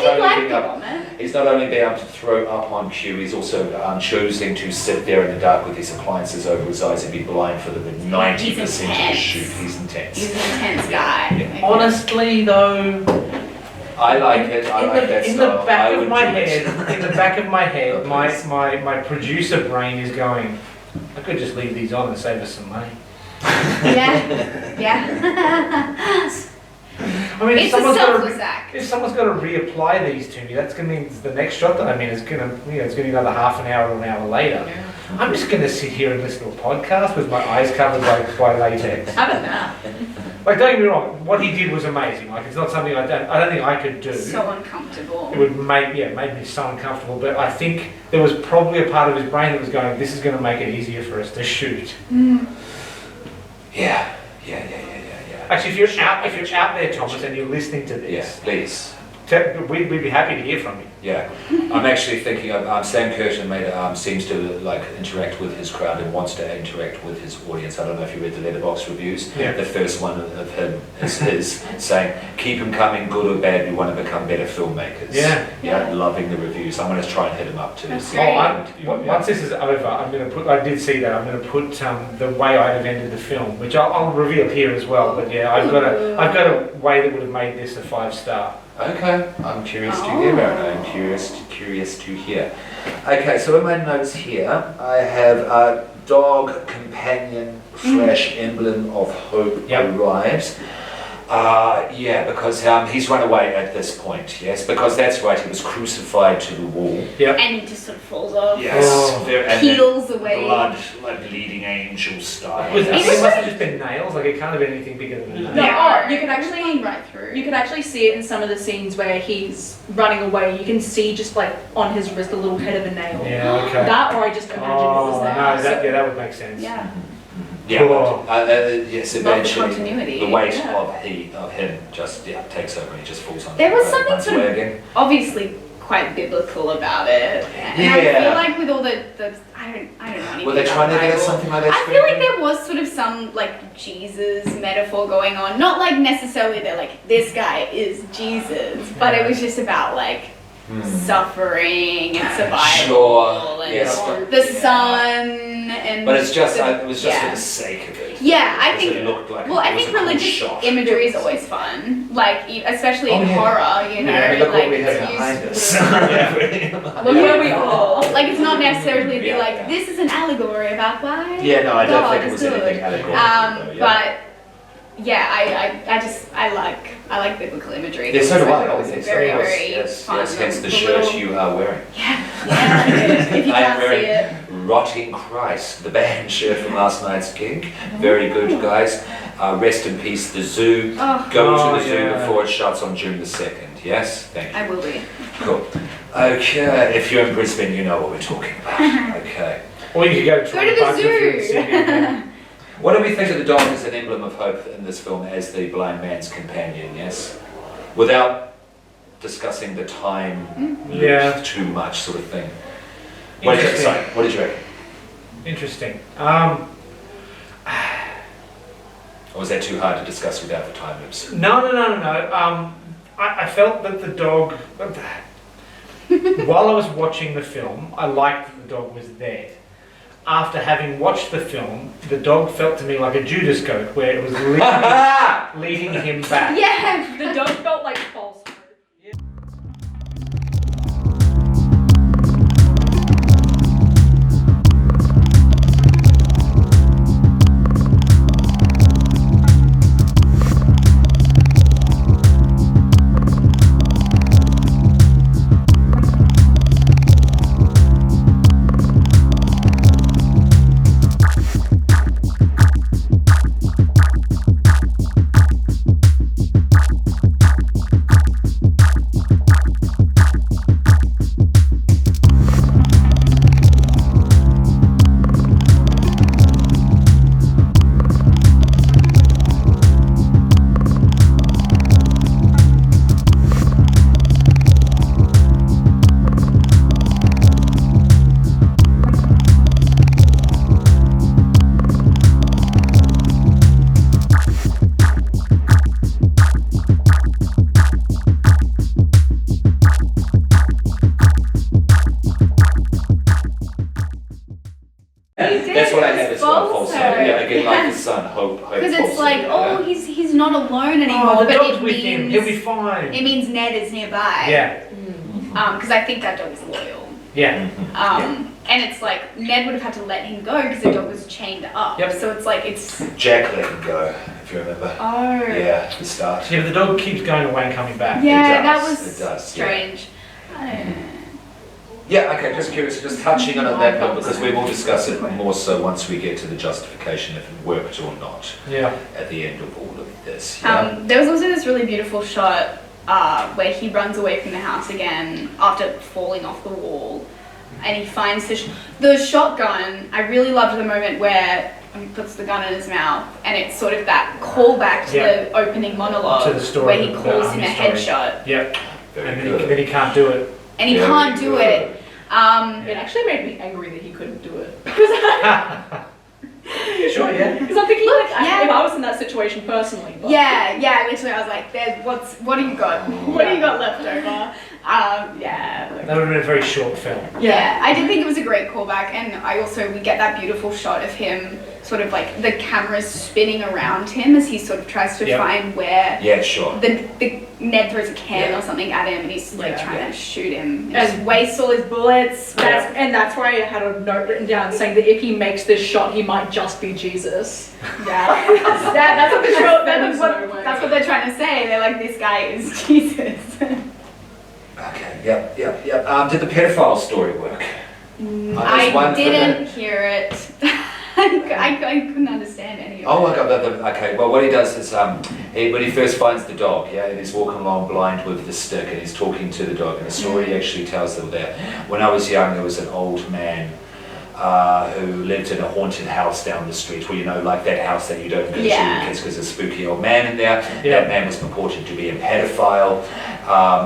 He's only being able to throw up on cue, he's also choosing to sit there in the dark with his appliances over his eyes and be blind for the 90% of the shoot. He's intense. He's an intense guy. Yeah. Honestly, though, I like it. I like that in style. the back of my head, my producer brain is going, I could just leave these on and save us some money. Yeah. I mean, It's a selfless act. If someone's got to reapply these to me, that's going to mean the next shot that I'm in is going to, it's going to be another half an hour or an hour later. Yeah. I'm just going to sit here and listen to a podcast with my eyes covered by latex. Have a nap. Like, don't get me wrong, what he did was amazing. Like, it's not something I don't think I could do. So uncomfortable. It would make me so uncomfortable. But I think there was probably a part of his brain that was going, this is going to make it easier for us to shoot. Yeah. Actually, if you're out there, Thomas, and you're listening to this, please. We'd be happy to hear from you. Yeah, I'm actually thinking of Sam Curtin seems to like interact with his crowd and wants to interact with his audience. I don't know if you read the Letterboxd reviews. Yeah. The first one of him is his saying, "Keep him coming, good or bad. We want to become better filmmakers." Yeah. Loving the reviews. I'm going to try and hit him up too. That's See great. what Once this is over, I'm going to put. I did see that. I'm going to put the way I'd have ended the film, which I'll reveal here as well. But yeah, I've got a way that would have made this a 5-star. Okay, I'm curious to hear about it. I'm curious to hear. Okay, so in my notes here, I have a dog companion / emblem of hope arrives. Yeah, because he's run away at this point, yes, because that's right, he was crucified to the wall. Yep. And he just sort of falls off. Yes, Oh. and then Peels away. blood, like bleeding angel style. It Yes. must have just been nails, like it can't have been anything bigger than a nail. No, Yeah, you can it was actually- going right through. You can actually see it in some of the scenes where he's running away. You can see just like on his wrist a little head of a nail. Yeah, okay. That, or I just imagined it was Oh, there. no, So- that would make sense. Yeah. Yeah, Cool. but, yes, Love the eventually continuity. the weight Yeah. of him just takes over and he just falls on There was the something runs sort of- away again. Obviously quite biblical about it. And I Yeah. feel like with all the I don't know anything Were they trying to about get at Bible. something like that? I feel like there was sort of some like Jesus metaphor going on. Not like necessarily they're like this guy is Jesus, but it was just about like suffering and survival Sure, and yes, the yeah. sun and But it's just, the- it was just for yeah. the sake of it. Yeah, I Because think. it looked like Well, it I was think a cool religious shot. imagery is always fun, like especially Oh, in yeah. horror, you know, Yeah, look like what we have it's behind used. us. Look where we are. Like it's not necessarily be Yeah, like yeah. this is an allegory about why. Yeah, no, I don't God think it is was good. anything allegorical. though, yeah. But yeah, I like biblical imagery. Yeah, so do I. It was Okay, so very, yes, very yes, fun. yes, hence the The shirt little- you are wearing. Yeah, if you I am can't see wearing it. Rotting Christ, the band shirt from last night's gig. Very good, guys. Rest in peace, the zoo. Oh, Go Oh, to the zoo yeah. before it shuts on June the 2nd. Yes? Thank you. I will be. Cool. Okay, if you're in Brisbane, you know what we're talking about. Okay. Or you could go to Go Toronto to the Park if you're in zoo. Sydney, yeah. What do we think of the dog as an emblem of hope in this film as the blind man's companion, yes? Without discussing the time Yeah. too much sort of thing. What did you, Interesting. sorry, what did you reckon? Interesting. Or was that too hard to discuss without the time loops? No. I felt that the dog, while I was watching the film, I liked that the dog was there. After having watched the film, the dog felt to me like a Judas goat, where it was leading him back. Yeah. The dog felt like false. That's what I had as well, false hope. hope. Yeah, again, like the sun, hope, Because it's false like, hope, oh, yeah. he's not alone anymore, Oh, the but dog's it with him. He'll be means fine. it means Ned is nearby. Yeah. Because I think that dog is loyal. Yeah. And it's like Ned would have had to let him go because the dog was chained up. Yep. So it's like it's. Jack let him go, if you remember. Oh. Yeah, the start. Yeah, but the dog keeps going away and coming back. Yeah, It that does, was it does, yeah. strange. I don't know. Yeah, okay, just curious, just touching on that note, because we will discuss it more so once we get to the justification if it worked or not Yeah. at the end of all of this. Yeah. There was also this really beautiful shot where he runs away from the house again after falling off the wall, and he finds the shotgun. I really loved the moment where he puts the gun in his mouth, and it's sort of that callback to Yeah. the opening monologue To the story where he of the calls army him a story. headshot, Yep. Very And good. then he can't do it. and he Very can't do good. it. It actually made me angry that he couldn't do it. Sure, yeah. Because I'm thinking, like, Yeah. if I was in that situation personally. But Yeah, literally, I was like, what do you got? What do you got left over? Yeah. That would have been a very short film. Yeah, I did think it was a great callback, and we get that beautiful shot of him, sort of like the camera's spinning around him as he sort of tries to Yep. find where Yeah, sure. the Ned throws a can Yeah. or something at him, and he's like Yeah. trying to shoot him, and And- just wastes all his bullets. That's why I had a note written down saying that if he makes this shot, he might just be Jesus. Yeah, That's what the There's no way. That's what they're trying to say. They're like, this guy is Jesus. Okay, yep. Did the pedophile story work? I didn't hear it. I couldn't understand any of it. Oh my god, okay, well what he does is, when he first finds the dog, and he's walking along blind with the stick and he's talking to the dog, and the story actually tells them that when I was young there was an old man who lived in a haunted house down the street, well, like that house that you don't go to because there's a spooky old man in there. That man was purported to be a pedophile,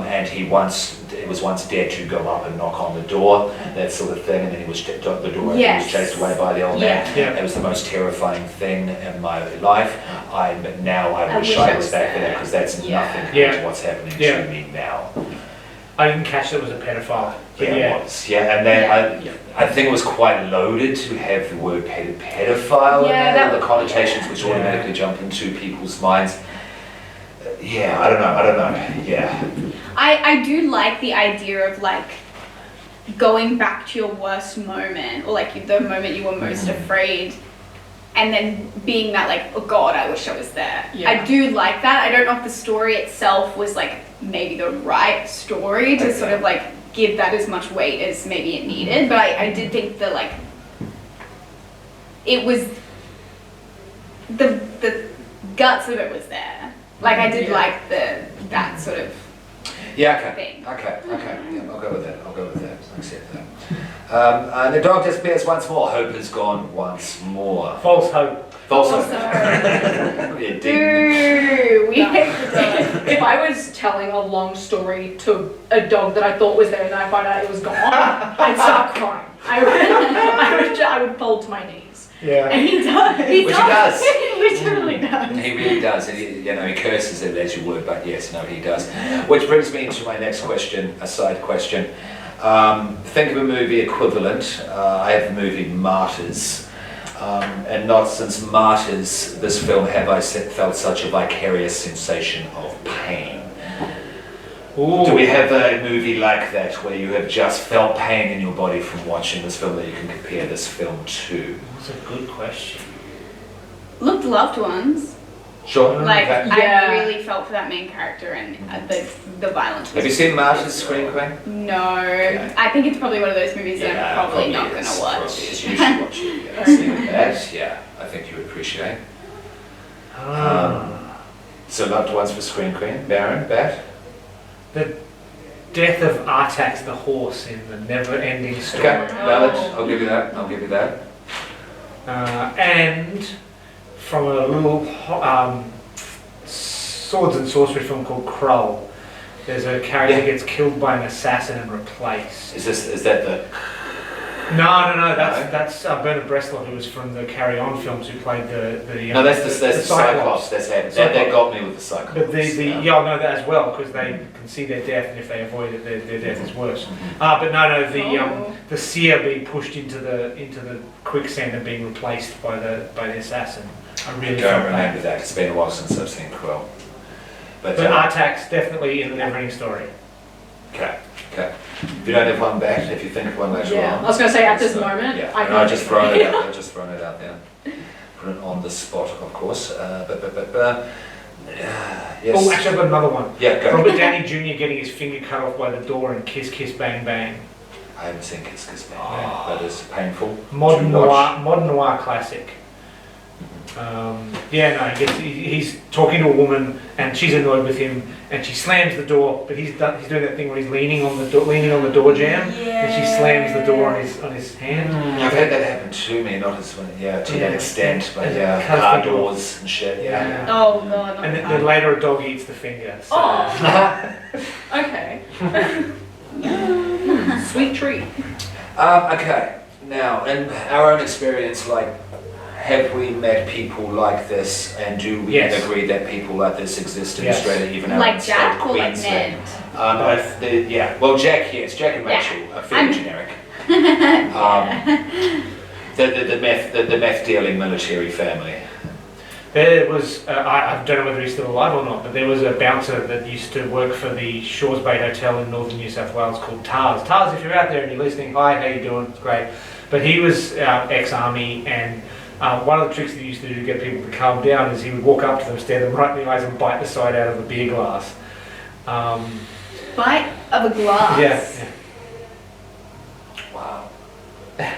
and he was once dared to go up and knock on the door, that sort of thing, and then he was the door and he was chased away by the old man. It was the most terrifying thing in my life. But now I wish I was back there, because that's nothing compared to what's happening to me now. I didn't catch that it was a pedophile. It was. And then I think it was quite loaded to have the word pedophile in there, the connotations which automatically jump into people's minds. I don't know. I do like the idea of like going back to your worst moment, or like the moment you were most afraid, and then being that like, oh God, I wish I was there. I do like that. I don't know if the story itself was like maybe the right story to sort of like give that as much weight as maybe it needed, but I did think that like it was the guts of it was there. Like I did like that sort of thing. Okay. I'll go with that. I accept that. And the dog disappears once more. Hope is gone once more. False hope. False hope. Dude, we hate the dog. If I was telling a long story to a dog that I thought was there and I find out it was gone, I'd start crying. I would fall to my knees. And he does. Which he does. He literally does. He really does. And he curses it as you would, but yes, no, he does. Which brings me to my next question, a side question. Think of a movie equivalent. I have the movie Martyrs. And not since Martyrs, this film, have I felt such a vicarious sensation of pain. Ooh. Do we have a movie like that where you have just felt pain in your body from watching this film that you can compare this film to? That's a good question. Looked Loved Ones. Sure. Like Okay. I really felt for that main character, and the violence. Have you seen Martyrs, Scream Queen? No, I think it's probably one of those movies that I'm probably not going to watch. Probably is. You should watch it. Seeing that, I think you would appreciate. So Loved Ones for Scream Queen. Baron, Bat? The death of Artax the horse in the never-ending story. Okay, valid. I'll give you that. And from a little swords and sorcery film called Krull, there's a character gets killed by an assassin and replaced. Is that the? No. That's Bernard Bresslaw, who was from the Carry On films, who played the No, that's the Cyclops. That got me with the Cyclops. But I know that as well, because they can see their death, and if they avoid it, their death is worse. But the seer being pushed into the quicksand and being replaced by the assassin. I really don't remember that. It's been a while since I've seen Krull. But Artax definitely in the never-ending story. Okay. If you don't have one back, if you think of one later on. I was going to say at this moment. I've just thrown it out. I've just thrown it out there. Put it on the spot, of course. Yes. Oh, actually, I've got another one. Yeah, go. Robert Downey Jr. getting his finger cut off by the door in Kiss Kiss Bang Bang. I haven't seen Kiss Kiss Bang Bang, but it's painful. Modern noir classic. He's talking to a woman and she's annoyed with him and she slams the door, but he's doing that thing where he's leaning on the door jamb, and she slams the door on his hand. I've had that happen to me, not as to that extent, but car doors and shit. Oh God. And then later a dog eats the finger. So. Okay. Sweet treat. Okay. Now, in our own experience, have we met people like this, and do we agree that people like this exist in Australia, even like Jack or like Queensland? Ned? Well, Jack, yes. Jack and Rachel are fairly generic. The meth dealing military family. There was, I don't know whether he's still alive or not, but there was a bouncer that used to work for the Shores Bay Hotel in northern New South Wales called Tars. Tars, if you're out there and you're listening, hi, how you doing? It's great. But he was ex-army, and One of the tricks that he used to do to get people to calm down is he would walk up to them, stare them right in the eyes, and bite the side out of a beer glass. Bite of a glass. Yeah. Wow. Yeah.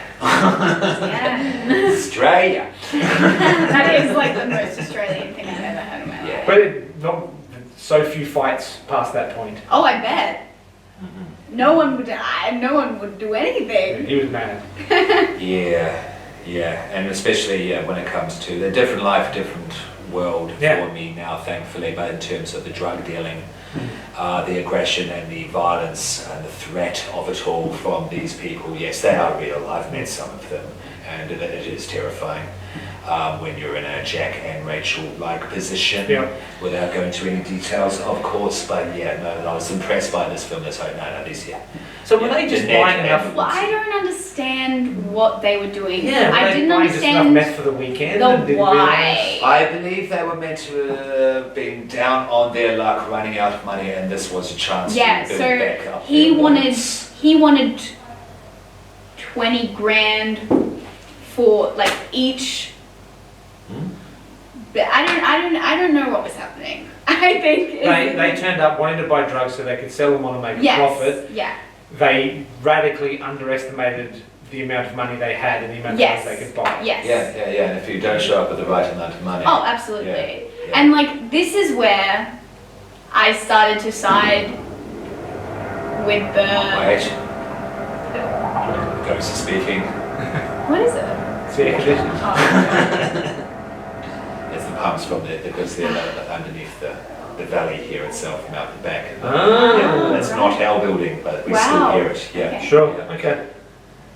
Australia. That is like the most Australian thing I've ever heard in my life. Yeah. But not so few fights past that point. Oh, I bet. No one would do anything. He was mad. Yeah, and especially when it comes to the different life, different world Yeah. for me now, thankfully. But in terms of the drug dealing, the aggression and the violence and the threat of it all from these people, yes, they are real. I've met some of them, and it is terrifying when you're in a Jack and Rachel-like position. Yeah. Without going into any details, of course. But yeah, no, I was impressed by this film. It's like, no, these here. So were they just buying enough? Well, I don't understand what they were doing. Yeah, were I they didn't buying just enough understand meth for the weekend. the and didn't why. I believe they were meant to have been down on their luck, running out of money, and this was a chance Yeah, to build so back up. he their wanted wants. 20 grand for like each. But I don't know what was happening. I think They turned up wanting to buy drugs so they could sell them on and make a yes, profit. yeah, They radically underestimated the amount of money they had and the amount of yes, drugs they could buy. yes. Yeah, and if you don't show up with the right amount of money. Oh, absolutely. Yeah. And like this is where I started to side with the. Wait. Ghost is speaking. What is it? It's the air conditioning. Oh. It's the pumps from because they're underneath the valley here itself, from out the back. Ah. Yeah, it's not our building, but we Wow. still hear it. Yeah. Okay. Sure. Yeah. Okay.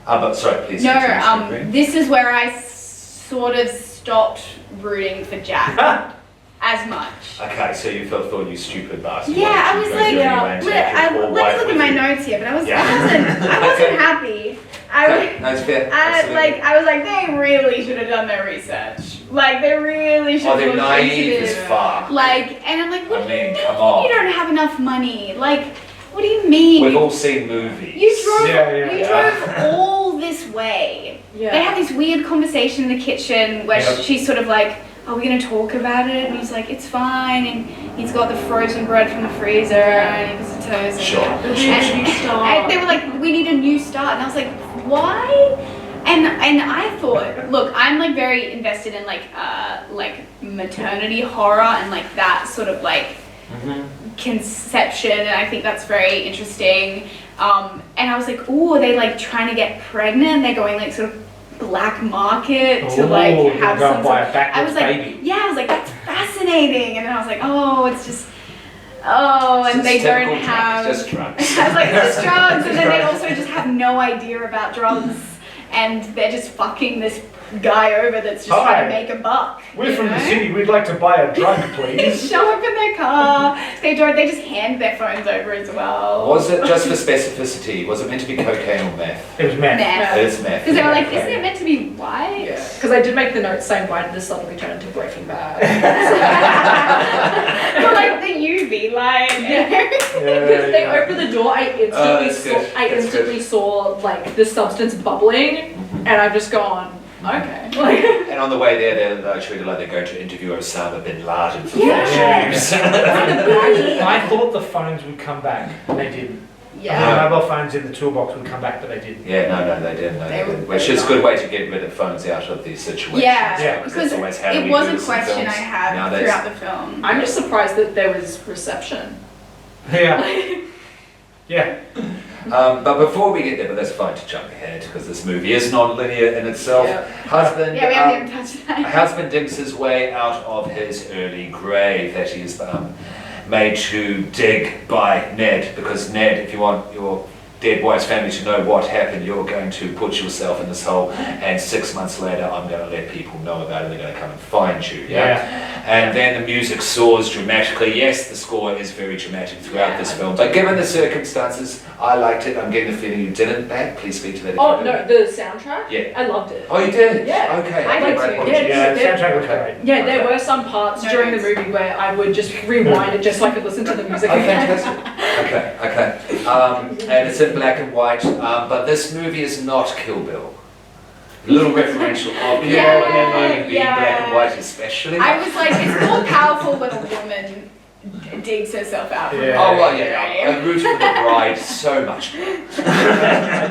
But sorry, please. No, continue, this is where I sort of stopped rooting for Jack as much. Okay, so you thought you stupid bastard. Yeah, Why I did was you go like, to anyone and take your poor let me wife look at with my you? notes here, but I Yeah. wasn't happy. Okay, no, it's fair. Absolutely. I was like, they really should have done their research. Like, they really should Oh, have they're looked naive into as it. fuck. Like, and I'm like, what I do you mean, mean come on. you don't have enough money? Like, what do you mean? We've all seen movies. You drove, Yeah. you drove all this way. Yeah. They have this weird conversation in the kitchen where Yep. she's sort of like, are we going to talk about it? And he's like, it's fine. And he's got the frozen bread from the freezer and he puts the toast. Sure. And, Start. they were like, we need a new start. And I was like, why? And I thought, look, I'm like very invested in like maternity horror and like that sort of like conception, and I think that's very interesting. And I was like, ooh, are they like trying to get pregnant? They're going like sort of black market to like Ooh, have go some. buy a I backwards was like, baby. yeah, I was like, that's fascinating. And then I was like, oh, it's just, oh, and It's they typical don't drugs, have. just drugs. I was like, it's just drugs, and then they Drugs. also just have no idea about drugs, and they're just fucking this guy over that's just trying to make a buck. We're you from the know? city. We'd like to buy a drug, They please. show up in their car. They don't. They just hand their phones over as well. Was it just for specificity? Was it meant to be cocaine or meth? It was meth. Meth. It is meth. Because they were like, Okay. isn't it meant to be white? Yeah. Because I did make the note saying, why did this suddenly turn into Breaking Bad? Or like the UV light. Because they opened the door, I that's good. instantly That's saw like the substance bubbling, and I've just gone, okay. Like, And on the way there, they're treated like they're going to interview Osama bin Laden for Yeah. news. I thought the phones would come back, and they didn't. Yeah. The mobile phones in the toolbox would come back, but they didn't. Yeah, no, they didn't. No, They they were- didn't. Which is a good way to get rid of phones out of these situations. Yeah, Yeah. Because because it's always, how do it we was do a this in question I films? had Nowadays- throughout the film. I'm just surprised that there was reception. Yeah. Yeah. But before we get there, but that's fine to jump ahead because this movie is non-linear in itself. Yeah. Husband, Yeah, we haven't even touched that. husband digs his way out of his early grave that he is made to dig by Ned, because Ned, if you want your dead wife's family to know what happened, you're going to put yourself in this hole, and 6 months later I'm going to let people know about it, they're going to come and find you. And then the music soars dramatically. Yes, the score is very dramatic throughout this film, but given the circumstances, I liked it. I'm getting the feeling you didn't, Matt. Please speak to that. if Oh you no, did. the soundtrack? Yeah. I loved it. Oh, you did? Yeah. Okay. I did my too. apologies. Yeah, the Yeah. soundtrack was Okay. great. Yeah, there were some parts No, during the it's- movie where I would just rewind it just so I could listen to the music Oh, again. fantastic. Okay. And it's in black and white, but this movie is not Kill Bill. A little referential of being black and white especially. I was like, it's more powerful when a woman digs herself out. From Yeah. Oh well, her yeah. I root for the bride so much. I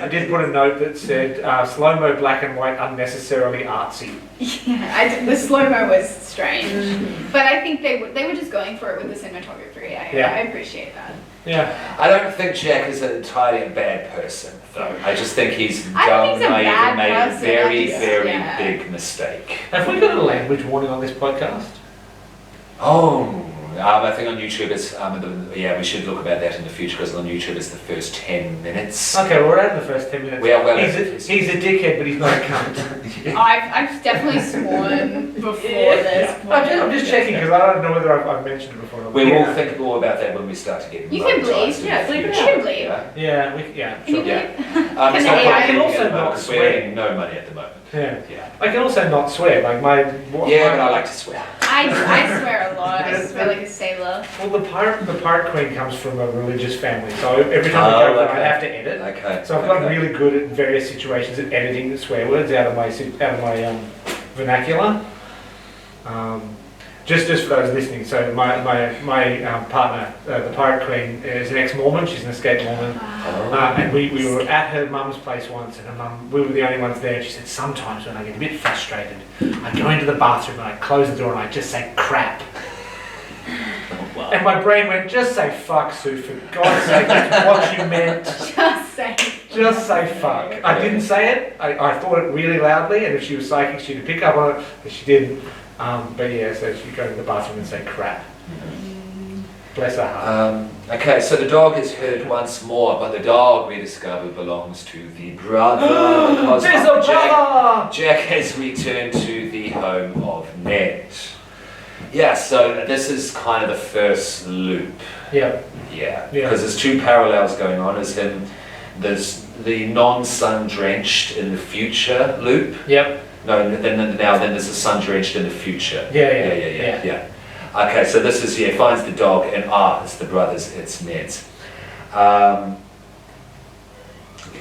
did put a note that said slow-mo black and white unnecessarily artsy. Yeah, the slow-mo was strange. But I think they were just going for it with the cinematography. I appreciate that. Yeah. I don't think Jack is entirely a bad person, though. I just think he's I don't think dumb, he's a naive, bad and made a person, very, I just- very yeah. big mistake. Have we got a language warning on this podcast? Oh, I think on YouTube it's, we should look about that in the future because on YouTube it's the first 10 minutes. Okay, well, we're at the first 10 minutes. He's a dickhead, but he's not a cunt. I've definitely sworn before this. I'm just checking because I don't know whether I've mentioned it before. We will think more about that when we start to get You can monetized bleed. in the Yeah, bleed it future. out. You can bleed. Yeah. Sure. Yeah. Can It's the not AI quite can legal also at the moment not because we're swear? getting no money at the moment. Yeah. Yeah. I can also not swear. Like But I like to swear. I swear a lot. I swear like a sailor. Well, the pirate queen comes from a religious family, so every time Oh, I go, okay. I have to edit. Okay. So I've gotten really good at various situations at editing the swear words out of my vernacular. Just for those listening, so my partner, the pirate queen, is an ex-Mormon. She's an escaped Mormon, and we were at her mum's place once, and we were the only ones there. And she said, sometimes when I get a bit frustrated, I go into the bathroom and I close the door and I just say crap. And my brain went, just say fuck, Sue, for God's sake, that's what you meant. Just say fuck. I didn't say it. I thought it really loudly, and if she was psychic, she'd pick up on it, but she didn't. But yeah, so she'd go to the bathroom and say crap. Bless her heart. Okay, so the dog is heard once more, but the dog we discover belongs to the brother because There's a brother! Jack has returned to the home of Ned. Yeah, so this is kind of the first loop. Yeah. Yeah, Yeah. because there's two parallels going on. There's the non-sun drenched in the future loop. Yep. No, then there's the sun drenched in the future. Yeah. Okay, so this is finds the dog and it's the brothers, it's Ned's.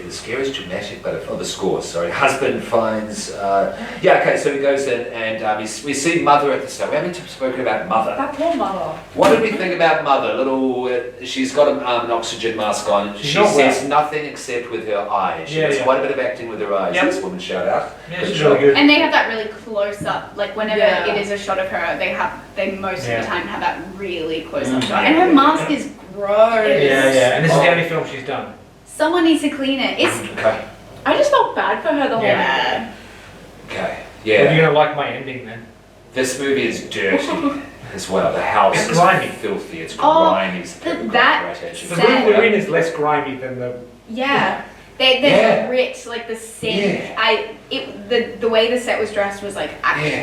The scare is dramatic, but the score, sorry. Husband finds, so he goes in and we see Mother at the start. We haven't spoken about Mother. That poor mother. What did we think about Mother? She's got an an oxygen mask on. She says nothing except with her eyes. She does quite a bit of acting with her eyes, this woman, shout out. Yeah, she's really good. And they have that really close up, like whenever Yeah. it is a shot of her, they most of the time have that really close up Mm. shot. And her mask is gross. Yeah. And this is the only film she's done. Someone needs to clean it. Okay. I just felt bad for her the whole Yeah. Okay. Well, Yeah. you're gonna like my ending then. This movie is dirty as well. The house It's is grimy. filthy. It's Oh, grimy. It's that right at you. The room we're in is less grimy than the. Yeah. There's Yeah. rich, like the sink. The way the set was dressed was like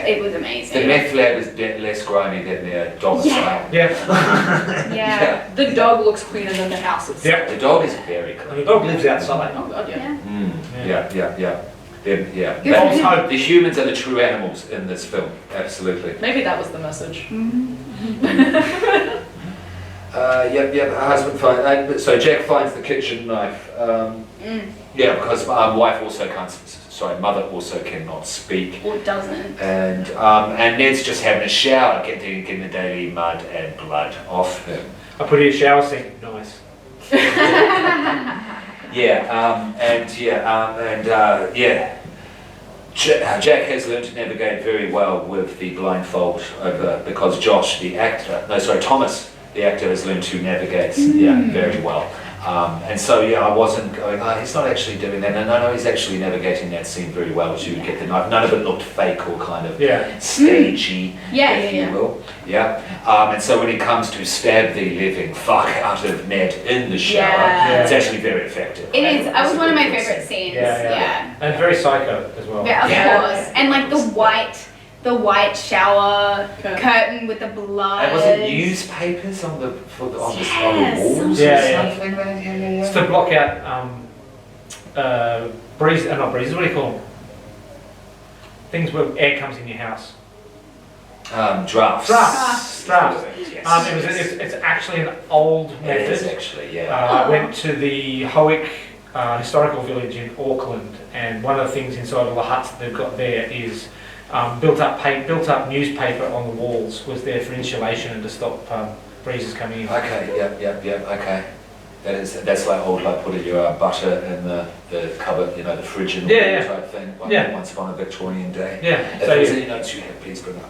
it was amazing. The meth lab is less grimy than their domicile. Yeah. Yeah. The dog looks cleaner than the house itself. Yep. The dog is very And clean. the dog lives outside. Oh god, yeah. Yeah. Yeah. Good for him. The humans are the true animals in this film. Absolutely. Maybe that was the message. Her husband finds. So Jack finds the kitchen knife. Yeah, because wife also can't. Sorry, mother also cannot speak. Or doesn't. And Ned's just having a shower, getting the daily mud and blood off him. I put in a shower sink. Nice. Jack has learned to navigate very well with the blindfold because Thomas, the actor, has learned to navigate very well. And so I wasn't going, he's not actually doing that. No, he's actually navigating that scene very well to get the knife. None of it looked fake or kind of stagey, if you will. And so when he comes to stab the living fuck out of Ned in the shower, it's actually very effective. It is. That was one of my favorite scenes. Yeah. And very psycho as well. Yeah, of course. And like the white shower curtain with the blood. And was it newspapers on the walls or something? It's to block out breeze, not breezes. What do you call them? Things where air comes in your house. Drafts. Yes. It's actually an old method. It is actually, I went to the Howick historical village in Auckland, and one of the things inside all the huts that they've got there is built up newspaper on the walls was there for insulation and to stop breezes coming in. Okay, yep, okay. That's like old, like putting your butter in the cupboard, you know, the fridge and type thing. Once upon a Victorian day. Yeah. If there's any notes you have, please bring up.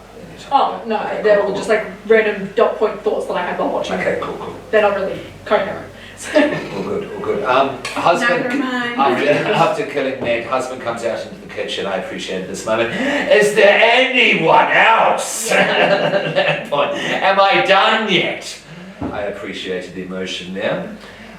Oh, no, Okay, they're cool, all just like random dot point thoughts that I had while watching. Okay, cool. They're not really coherent. So. All good. Husband, Never mind. after killing Ned, husband comes out into the kitchen. I appreciated this moment. Is there anyone else? At that point, am I done yet? I appreciated the emotion there.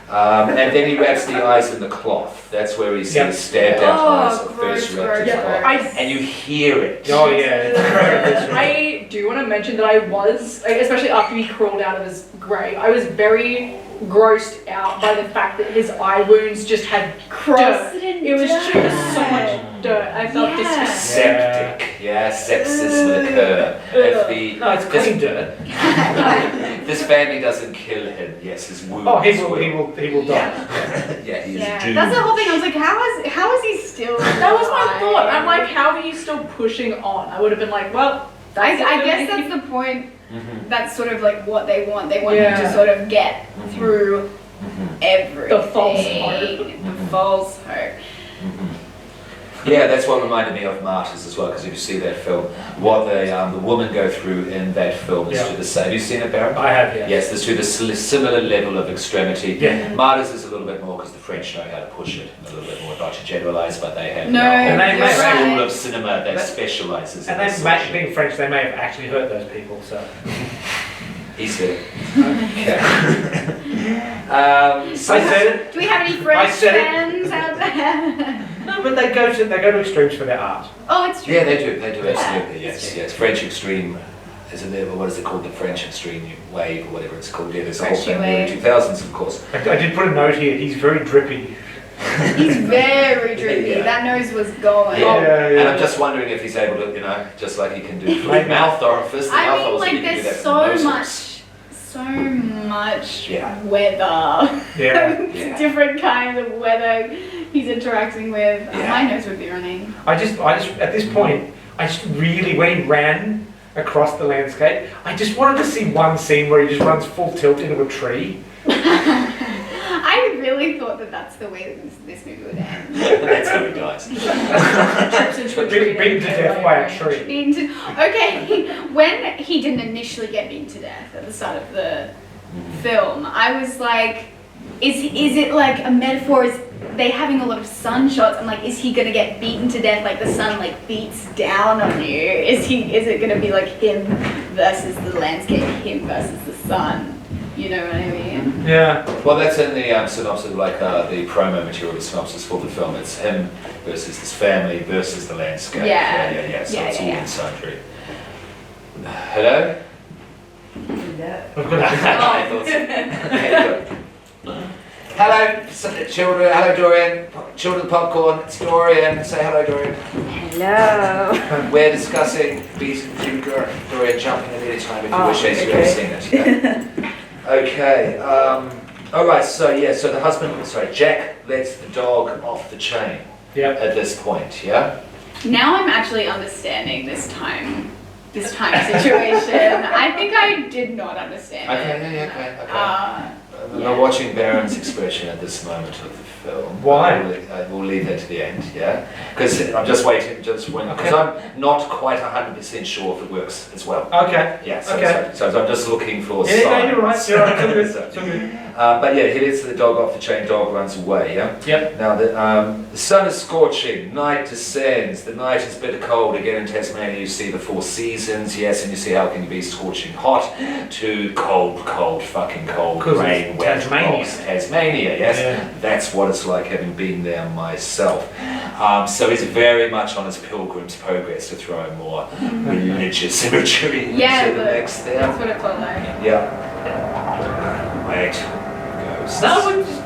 And then he wraps the eyes in the cloth. That's where he sees stabbed out eyes at first wrapped in cloth. And you hear it. Oh yeah. I do want to mention that I was, especially after he crawled out of his grave, I was very grossed out by the fact that his eye wounds just had dirt. It was just so much dirt. I felt disgusted. Septic. Yeah, sepsis will occur. It's clean dirt. If this family doesn't kill him, yes, his wounds he will die. Yeah, he is doomed. That's the whole thing. I was like, how is he still? That was my thought. I'm like, how are you still pushing on? I would have been like, well, I guess that's the point. Mm-hmm. That's sort of like what they want. They want him to sort of get through everything. The false hope. The false hope. Yeah, that's what reminded me of Martyrs as well, because if you see that film, what the woman go through in that film is to the same. Have you seen it, Baron? I have, yeah. Yes, there's to the similar level of extremity. Yeah. Martyrs is a little bit more because the French know how to push it a little bit more, not to generalise, but they have No, a school right. of cinema that specialises in And this. they, being French, they may have actually hurt those people. So He's there. Okay. I said it. Do we have any French said it. friends out there? No, but they go to extremes for their art. Oh, it's true. Yeah, they do absolutely. Yes. French extreme. Is it there? What is it called? The French extreme wave, or whatever it's called. Yeah, there's a whole thing in the 2000s, of course. I did put a note here. He's very drippy. He's very drippy. Yeah. That nose was going. Yeah. And I'm just wondering if he's able to, just like he can do for his mouth orifice. The mouth I mean, orifice, he like, can do that there's for so the nose much Yeah. weather. Yeah. Different kinds of weather he's interacting with. Yeah. My nose would be running. I just at this point, I just really, when he ran across the landscape, I just wanted to see one scene where he just runs full tilt into a tree. I really thought that that's the way that this movie would end. That's how he dies. Trips into a tree. Beaten to death by a tree. Okay, when he didn't initially get beaten to death at the start of the film, I was like, is it like a metaphor? Is they having a lot of sun shots? I'm like, is he gonna get beaten to death like the sun like beats down on you? Is it gonna be like him versus the landscape, him versus the sun? You know what I mean? Yeah. Well, that's in the synopsis, like the promo material, the synopsis for the film. It's him versus his family versus the landscape. Yeah. So it's all in sundry. Hello? We've got I thought so. Okay, good. Hello, children. Hello, Dorian. Children popcorn. It's Dorian. Say hello, Dorian. Hello. We're discussing Beaten Cougar. Dorian, jump in at any time if you wish, as you have seen it. Yeah. Okay. All right. So the husband. Jack lets the dog off the chain. Yeah. At this point, yeah. Now I'm actually understanding this time situation. I think I did not understand it. Okay. I'm watching Baron's expression at this moment of the film. Why? I will leave that to the end, yeah? Because I'm just waiting, because I'm not quite 100% sure if it works as well. Okay. Yeah, so I'm just looking for Yeah, signs. you're right. You're right. So, but yeah, he lets the dog off the chain, dog runs away, yeah? Yep. Now, the sun is scorching, night descends, the night is bitter cold. Again in Tasmania you see the four seasons, yes, and you see how it can be scorching hot to cold, fucking cold, rain, wet, Tasmania, yes? Yeah. That's what it's like having been there myself. So he's very much on his pilgrim's progress to throw more religious imagery into the mix there. That's what it felt like. Yeah. Wait. No, we're just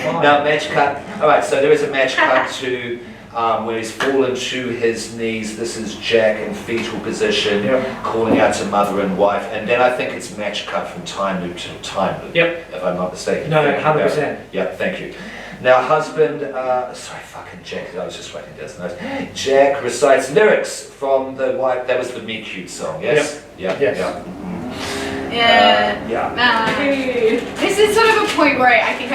Now, match cut. All right, so there is a match cut to where he's fallen to his knees. This is Jack in fetal position, calling out to mother and wife, and then I think it's match cut from time loop to time loop. Yep. If I'm not mistaken. No, 100%. Yeah, thank you. Now, husband, sorry, fucking Jack, I was just writing down some notes. Jack recites lyrics from the White, that was the Me Cute song, yes? Yes. Yeah. This is sort of a point where I think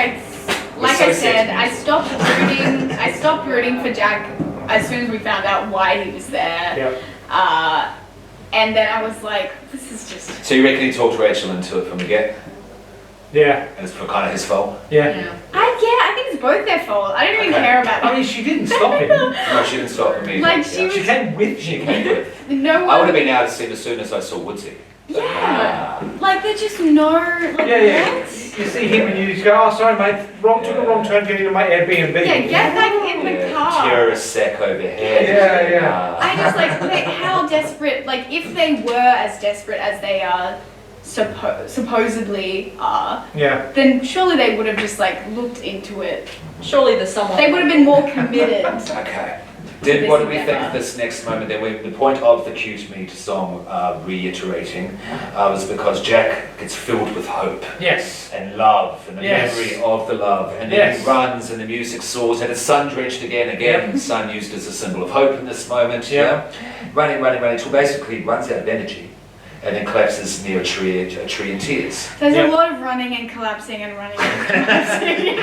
like I said, I stopped rooting for Jack as soon as we found out why he was there. Yep. And then I was like, this is just... So you reckon he talked Rachel into it from the get? Yeah. And it's kind of his fault? Yeah. I think it's both their fault. I don't even care about I mean, she didn't stop him. No, she didn't stop me. Like, she was... She came with She him. came with. No one... I would have been out to see it as soon as I saw Woodsy. Yeah. Like, there's just no... Like, Yeah. what? You see him and you just go, oh, sorry, mate, took a wrong turn getting to my Airbnb. Yeah, get back in the car. Terrorist sack overhead. Yeah. I just like how desperate, like if they were as desperate as they are supposedly are, Yeah. then surely they would have just like looked into it. Surely there's someone. They would have been more committed. Okay. This What did we endeavour. think of this next moment? Then the point of the Cute Me song reiterating was because Jack gets filled with hope Yes. and love and the Yes. memory of the love, and then Yes. he runs and the music soars and it's sun drenched again. Yep. Sun used as a symbol of hope in this moment. Yep. Yeah, running until basically he runs out of energy and then collapses near a tree in tears. There's Yep. a lot of running and collapsing and running and collapsing.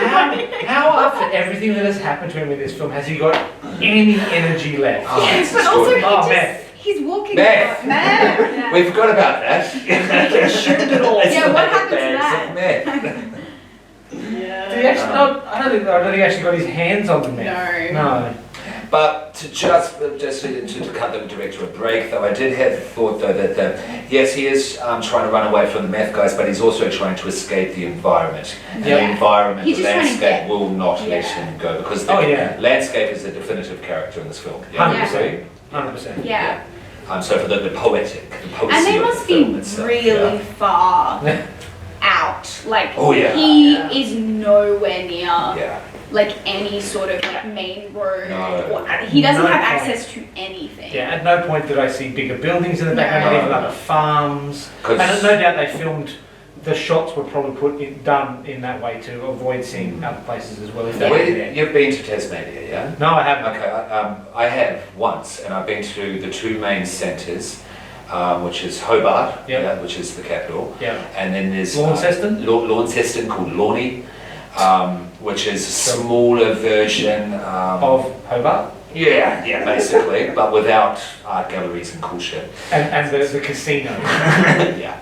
How after everything that has happened to him in this film has he got any energy left? Oh, Yes, it's but also extraordinary. he's walking. Meth. Meth. We forgot about that. Consumed it all. Yeah, what happened to Bags that? of meth. Did he actually not? I don't think he actually got his hands on the meth. No. But to just to cut the director a break, though, I did have the thought, though, that yes, he is trying to run away from the meth guys, but he's also trying to escape the environment. And the Yeah. environment, He's the just trying to landscape get- will not let Yeah. him go, because the landscape is a definitive character in this film. Yeah, 100%. 100%. Yeah. So for the poetic, the poesy And they of must the be film itself. really yeah. far out. Like Oh, yeah. he is nowhere near Yeah. like any sort of like main road. No. Or, he doesn't No have point. access to anything. Yeah, at no point did I see bigger buildings in the background, No. not even other farms. 'Cause- And no doubt they filmed, the shots were probably done in that way to avoid seeing other places as well if they were there. You've been to Tasmania, yeah? No, I haven't. Okay, I have once, and I've been to the two main centres, which is Hobart, Yep. yeah, which is the capital, Yeah. and then there's Launceston? Launceston called Lornie, which is a smaller version Of Hobart? yeah, basically, but without art galleries and cool shit. And the casino. Yeah.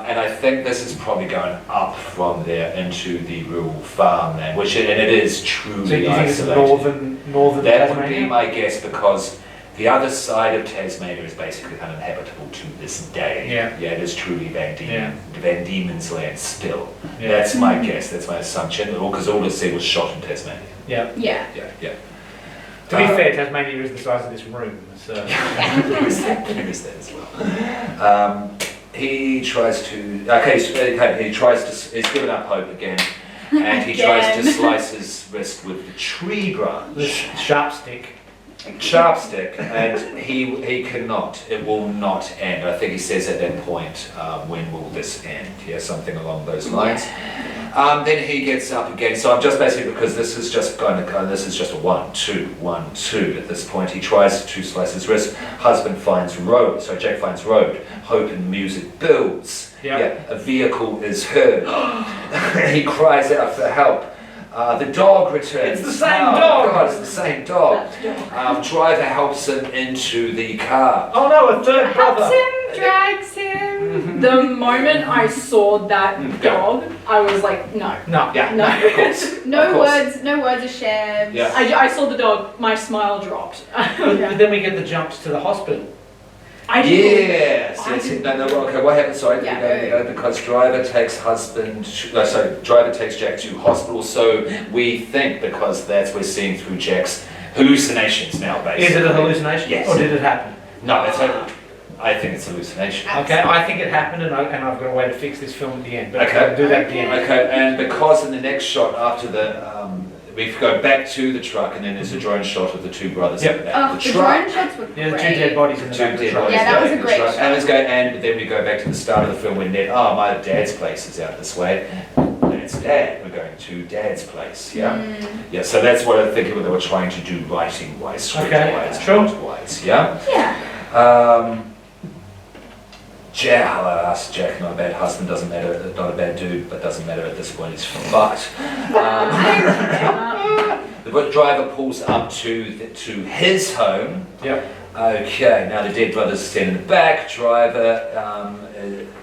And I think this is probably going up from there into the rural farmland, and it is truly So you think it's isolated. northern That would Tasmania? be my guess, because the other side of Tasmania is basically uninhabitable to this day. Yeah. It is truly Van Diemen's land still. Yeah. That's my guess, that's my assumption, because all I see was shot in Tasmania. Yeah. Yeah. Yeah. To be fair, Tasmania is the size of this room, so... There is that as well. He tries to, he's given up hope again, and he tries to Again. slice his wrist with the tree branch. The sharp stick. Sharp stick, and he cannot, it will not end. I think he says at that point, when will this end? Yeah, something along those lines. Then he gets up again, so I'm just basically, because this is just this is just a 1-2, 1-2 at this point. He tries to slice his wrist, husband finds road, so Jack finds road, hope and music builds. Yeah. A vehicle is heard. He cries out for help. The dog returns. It's the same dog! God, it's the same dog. Driver helps him into the car. Oh no, a third Helps brother! him, drags him. The moment I saw that dog, I was like, no. No. Yeah, No. of course. No Of course. words. No words are shared. Yeah. I saw the dog, my smile dropped. But then we get the jumps to the hospital. I didn't- Yes. No, okay, what happened? Sorry, Yeah. because driver takes driver takes Jack to hospital, so we think, because that's we're seeing through Jack's hallucinations now, basically. Is it a hallucination? Yes. Or did it happen? No, I think it's a hallucination. Okay, I think it happened and I've got a way to fix this film at the end. But Okay. I'll do that at the end. Okay, and because in the next shot after we go back to the truck, and then there's a drone shot of the two brothers Yep. in the back Oh, of the the truck. drone shots were Yeah, the great. two dead bodies in the Two back of the dead truck. bodies Yeah, that was back a in the great truck. shot. And then we go back to the start of the film when my dad's place is out this way. And it's Dad. We're going to Dad's place. Yeah. Yeah. So that's what I think they were trying to do, writing-wise, script-wise, plot-wise. Yeah. Yeah. Jack, I asked Jack, not a bad husband, doesn't matter, not a bad dude, but doesn't matter at this point. He's but the driver pulls up to his home. Yep. Okay, now the dead brother's standing in the back. Driver,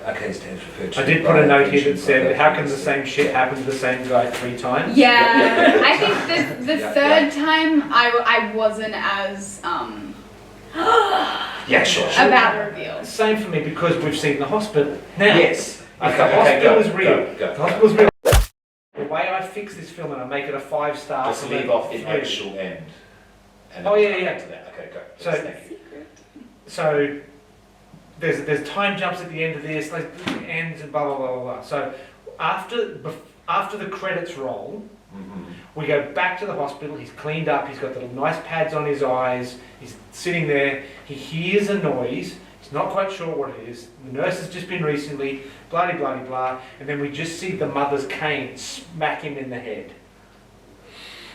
okay, his dad's referred to. I did put a note here that said, how can the same shit happen to the same guy 3 times? Yeah. I think the Yeah, third time I wasn't as Yeah, sure. about the reveal. Same for me because we've seen the hospital. Now, Yes. if the hospital is real, Go. the hospital's real. The way I fix this film and I make it a 5-star. Just leave off the actual end. And Oh, then yeah, come yeah. back to that. Okay, go. So- Yes, thank you. So there's time jumps at the end of this, like ends and blah blah blah blah blah. So after the credits roll, we go back to the hospital. He's cleaned up. He's got the nice pads on his eyes. He's sitting there. He hears a noise. He's not quite sure what it is. The nurse has just been recently. Blah blah blah blah. And then we just see the mother's cane smack him in the head.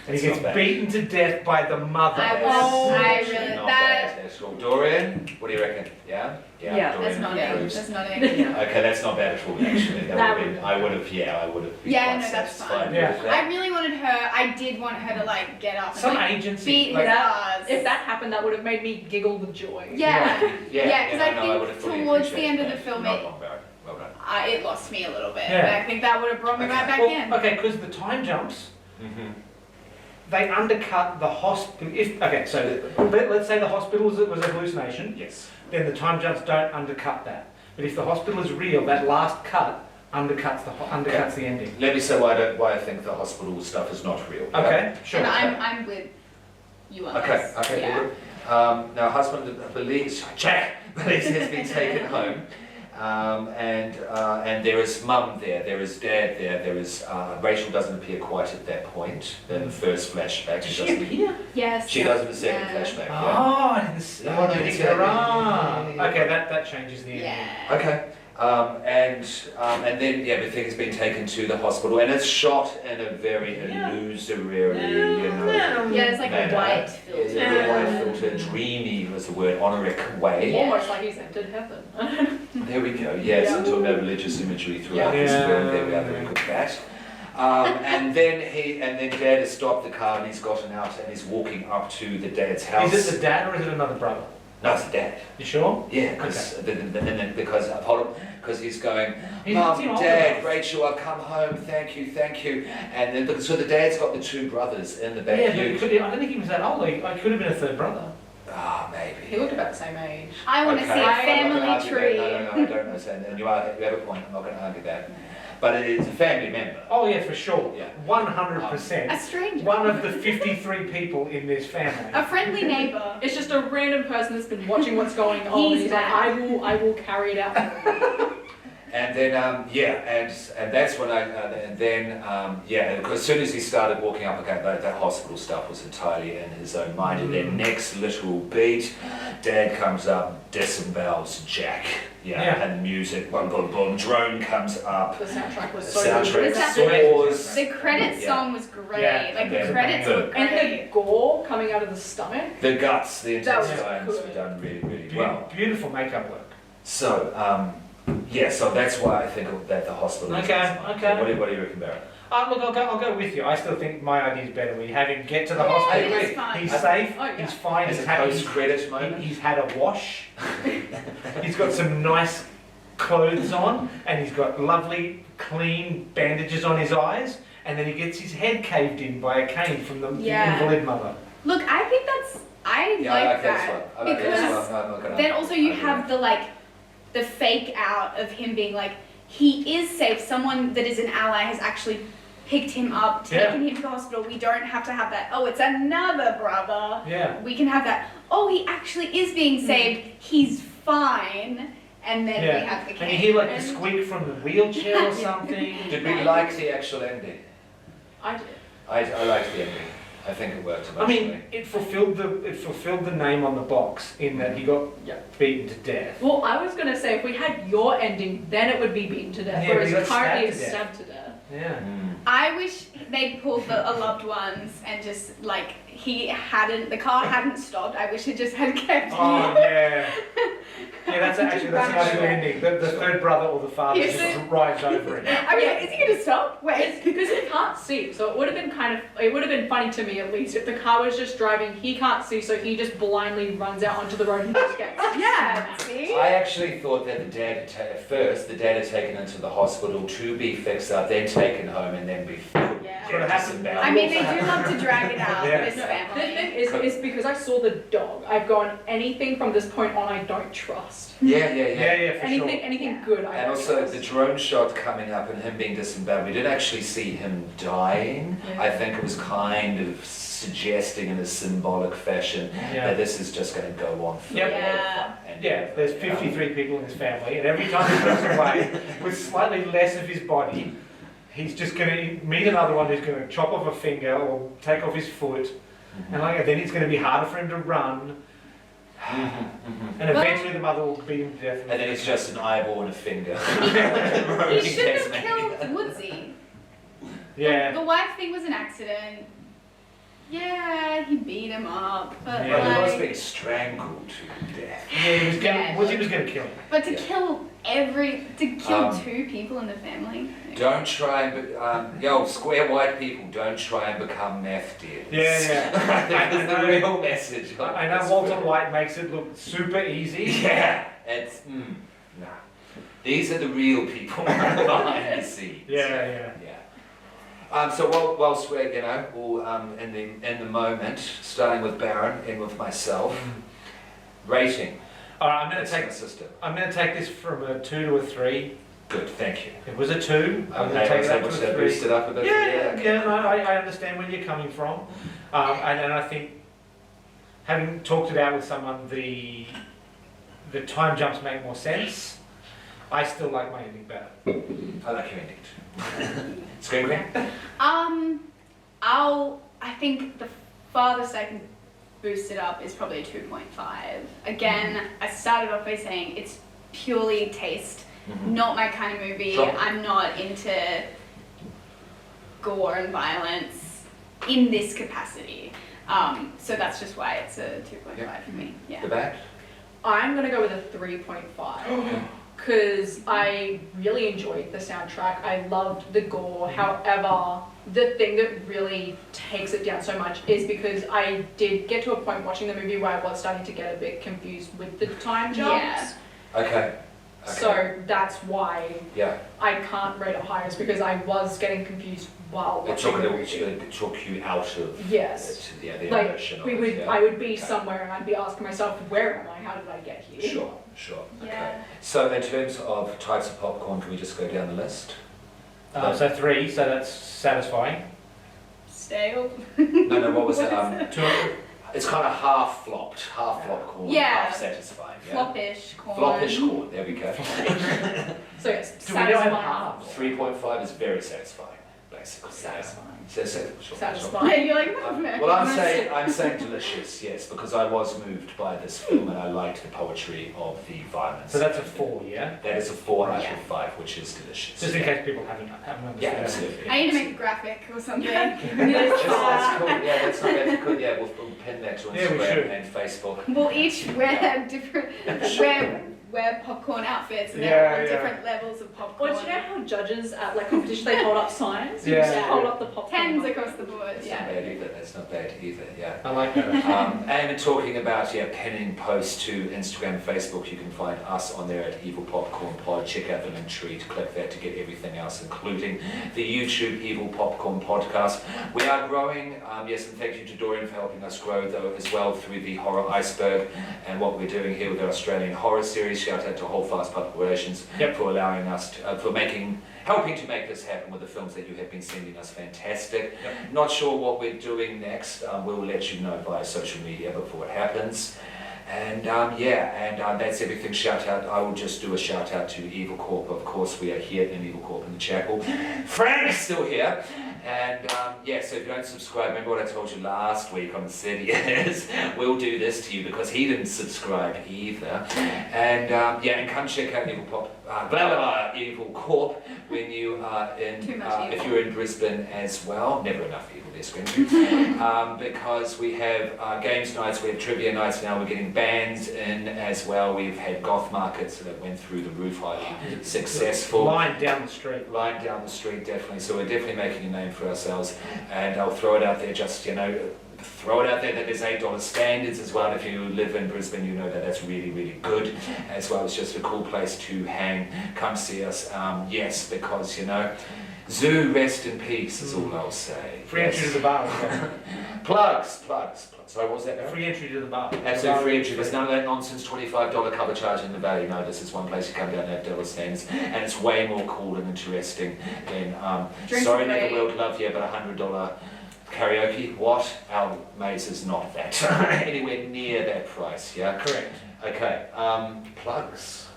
And he It's gets not bad. beaten to death by the mother. I That's really- not that- bad. That's cool. Dorian, what do you reckon? Yeah? Yeah, Dorian That's not it. approves. That's not it. Okay, that's not bad at all, actually. That Would have been, I would have. Been Yeah, quite no, that's satisfied fine. Yeah. with that. I really wanted her. I did want her to like get up and Some like agency. beat Like, his ass. If that happened, that would have made me giggle with joy. Yeah. Yeah, because I no, think would have fully towards the end of the appreciated film, that. it, Not wrong, Barry. Well done. it lost me a little bit. Yeah. And I think that would have brought me right back well, in. okay, because the time jumps. Mm-hmm. They undercut the hospital. So let's say the hospital was a hallucination, Yes. then the time jumps don't undercut that. But if the hospital is real, that last cut undercuts the ending. Let me say why I think the hospital stuff is not real. Okay, sure. And I'm with you on Okay, this. okay, Yeah. good. Now, husband believes, Jack believes he has been taken home. And there is mum there, there is dad there, there is, Rachel doesn't appear quite at that point in the first flashback. Does she appear? Yes. She does in the second Yeah. flashback, yeah. Oh, I didn't see. No, Oh, no, no, it's you're good. right. Yeah. Okay, that changes the ending. Yeah. Okay. And then everything has been taken to the hospital, and it's shot in a very illusory, Yeah, it's like a manner. white filter. Yeah, white filter, dreamy was the word, honoric way. Yeah. Almost like he's entered heaven. There we go. Yes, Yeah. and talking about religious imagery throughout Yeah. this film. There we are. Very good at that. And then Dad has stopped the car and he's gotten out and he's walking up to the dad's house. Is it the dad or is it another brother? No, it's the dad. You sure? Yeah, because he's going, He's Mum, old Dad, enough. Rachel, I've come home. Thank you. And then so the dad's got the 2 brothers in the back. Yeah, but I don't think he was that old. Like, I could have been a third brother. Ah, maybe. He looked about the same age. I want to Okay. see a I'm not gonna family argue tree. that. No, I don't understand. And you have a point. I'm not going to argue that. But it is a family member. Oh yeah, for sure. Yeah. 100%. A stranger. One of the 53 people in this family. A friendly neighbor. It's just a random person that's been watching what's going on. He's and he's like, back. I will carry it out. And then, and that's when as soon as he started walking up again, that hospital stuff was entirely in his own mind. And then next little beat, Dad comes up, disembowels Jack, Yeah. and music, boom, boom, boom, drone comes up, The soundtrack was the so soundtrack good. soars. The credits Yeah. song was great. Yeah, Like and the credits the- were And the great. gore coming out of the stomach. The guts, the That was intestines good. were done really, really well. Beautiful makeup work. So, so that's why I think that the hospital is Okay, in his mind. okay. What do you reckon, Barry? Look, I'll go with you. I still think my idea is better. We have him get to the Yeah, hospital. it is fine. He's safe. Oh, yeah. He's fine. As He's a had, post-credit moment? he's had a wash. He's got some nice clothes on, and he's got lovely, clean bandages on his eyes. And then he gets his head caved in by a cane from the Yeah. invalid mother. Look, I think I Yeah, like I like that this one. I like because this one. I'm not gonna then also you argue have the fake out of him being like he is safe. Someone that is an ally has actually picked him up, taken him to the hospital. We don't have to have that. Oh, it's another brother. Yeah. We can have that. Oh, he actually is being saved. He's fine. And then we have the cane. And you hear like the And- squeak from the wheelchair or something. Did we like the actual ending? I did. I liked the ending. I think it worked I emotionally. mean, it fulfilled the name on the box in that he got beaten to death. Well, I was going to say if we had your ending, then it would be beaten to death, Yeah, but whereas he got currently stabbed it's to death. stabbed to death. Yeah. I wish they'd pulled a loved ones and just like the car hadn't stopped. I wish it just had kept. Oh yeah. Yeah, that's actually that's a nice ending. The third brother or the father Yes. just drives over it. I mean, is he gonna stop? Wait. It's because he can't see, so it would have been funny to me at least if the car was just driving, he can't see, so he just blindly runs out onto the road and just gets Yeah. smacked. See. I actually thought that the dad had taken into the hospital to be fixed up, then taken home, and then be fixed. Yeah. But it happened. I mean, they do love to drag it out. Yeah. This The family. thing is because I saw the dog, I've gone, anything from this point on I don't trust. Yeah, Yeah, for Anything sure. good I And don't also trust. the drone shot coming up and him being disemboweled, we didn't actually see him dying. Yeah. I think it was kind of suggesting in a symbolic fashion Yeah. that this is just going to go on for Yep. Yeah, there's 53 people in his family, and every time he goes away with slightly less of his body, he's just going to meet another one who's going to chop off a finger or take off his foot, and then it's going to be harder for him to run, and eventually the mother will beat him to death. And then it's just an eyeball and a finger. He shouldn't have killed Woodsy. Yeah. The wife thing was an accident. Yeah, he beat him up, but Yeah, Well, he was like, being strangled to death. Yeah, he was Yeah. going to kill him. but to Yeah. kill Um, 2 people in the family. Don't try and, square white people, don't try and become meth dealers. Yeah. That's the real message. of I know this Walter film. White makes it look super easy. Yeah, it's, nah. These are the real people behind the scenes. Yeah. So whilst we're, all in the moment, starting with Baron and with myself, rating. All right, I'm That's going my to sister. take this from a 2 to a 3. Good, thank you. It was a 2. I'm going to Okay, take was that able to to a 3. boost it up a bit. Yeah, no, I understand where you're coming from, and I think having talked it out with someone, the time jumps make more sense. I still like my ending better. I like your ending too. Screen Queen? I think the farthest I can boost it up is probably a 2.5. Again, I started off by saying it's purely taste, not my kind of movie. Sure. I'm not into gore and violence in this capacity. So that's just why it's a 2.5 for me. The Yeah. back? I'm gonna go with a 3.5 because I really enjoyed the soundtrack. I loved the gore. However, the thing that really takes it down so much is because I did get to a point watching the movie where I was starting to get a bit confused with the time jumps. Yeah. Okay. So that's why Yeah. I can't rate it higher, is because I was getting confused while It watching took, the it, movie. it took you out of Yes. the Like, emotion of we it, would, yeah. I would be Okay. somewhere and I'd be asking myself, where am I? How did I get here? Sure. Okay. Yeah. So in terms of types of popcorn, can we just go down the list? So 3, so that's satisfying. Stale. No, what was it? Two, It's kind of half flopped, half flop corn, Yeah. half satisfying. Yeah. Floppish corn. Floppish corn, there we go. So yes, do we not have satisfying. halves? 3.5 is very satisfying, basically. Satisfying. Yeah. Sure. Satisfying. Yeah, you're like, Well, I'm saying delicious, yes, because I was moved by this film and I liked the poetry of the violence. So that's a 4, yeah? That is a 4 out Yeah. of 5, which is delicious. Just in case people haven't understood. Yeah, absolutely. I need to make a graphic or something. That's cool. Yeah, that's not bad. Good. Yeah, we'll pin that to Yeah, we Instagram should. and Facebook. We'll each wear different, wear popcorn outfits and Yeah, then yeah. different levels of popcorn. Well, do you know how judges at like competitions, they hold up signs? You Yeah. just hold up the popcorn. Tens across the board, That's yeah. not bad either. That's not bad either. Yeah. I like that. And talking about pinning posts to Instagram and Facebook, you can find us on there at Evil Popcorn Pod. Check out the link tree to click that to get everything else, including the YouTube Evil Popcorn Podcast. We are growing, yes, and thank you to Dorian for helping us grow though as well through the Horror Iceberg and what we're doing here with our Australian horror series. Shout out to Holdfast Public Relations for allowing us to, helping to make this happen with the films that you have been sending us. Fantastic. Yep. Not sure what we're doing next. We'll let you know via social media before it happens. And that's everything. Shout out. I will just do a shout out to Evilcorp. Of course, we are here in Evilcorp in the chapel. Frank's still here. And so if you don't subscribe, remember what I told you last week on the city is we'll do this to you because he didn't subscribe either. And and come check out Evilcorp when you are in, if you're in Brisbane as well. Never enough evil, there's because we have games nights, we have trivia nights now, we're getting bands in as well. We've had goth markets that went through the roof, highly successful. Line down the street, definitely. So we're definitely making a name for ourselves, and I'll throw it out there, just throw it out there that there's $8 standards as well. If you live in Brisbane, you know that that's really, really good as well. It's just a cool place to hang. Come see us, because zoo, rest in peace is all I'll say. Free entry to the bar. Okay. Plugs. Sorry, what was that now? Free entry to the bar. Absolute free entry. There's none of that nonsense $25 cover charge in the valley. No, this is one place you come down and have $8 standards, and it's way more cool and interesting than sorry, never will love you, but $100 karaoke. What? Our maze is not that anywhere near that price. Yeah. Correct. Okay. Plugs.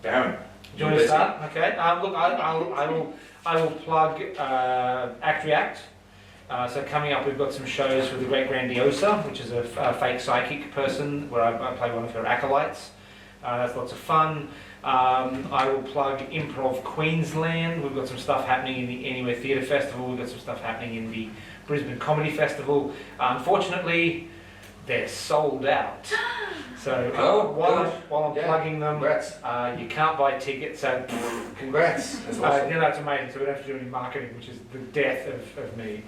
Baron. Do you want to start? Okay. Look, I will plug Act React. So coming up, we've got some shows with the Great Grandiosa, which is a fake psychic person where I play one of her acolytes. That's lots of fun. I will plug Improv Queensland. We've got some stuff happening in the Anywhere Theatre Festival. We've got some stuff happening in the Brisbane Comedy Festival. Unfortunately, they're sold out. So while I'm plugging them, you can't buy tickets. So congrats. That's awesome. It's amazing. So we don't have to do any marketing, which is the death of me.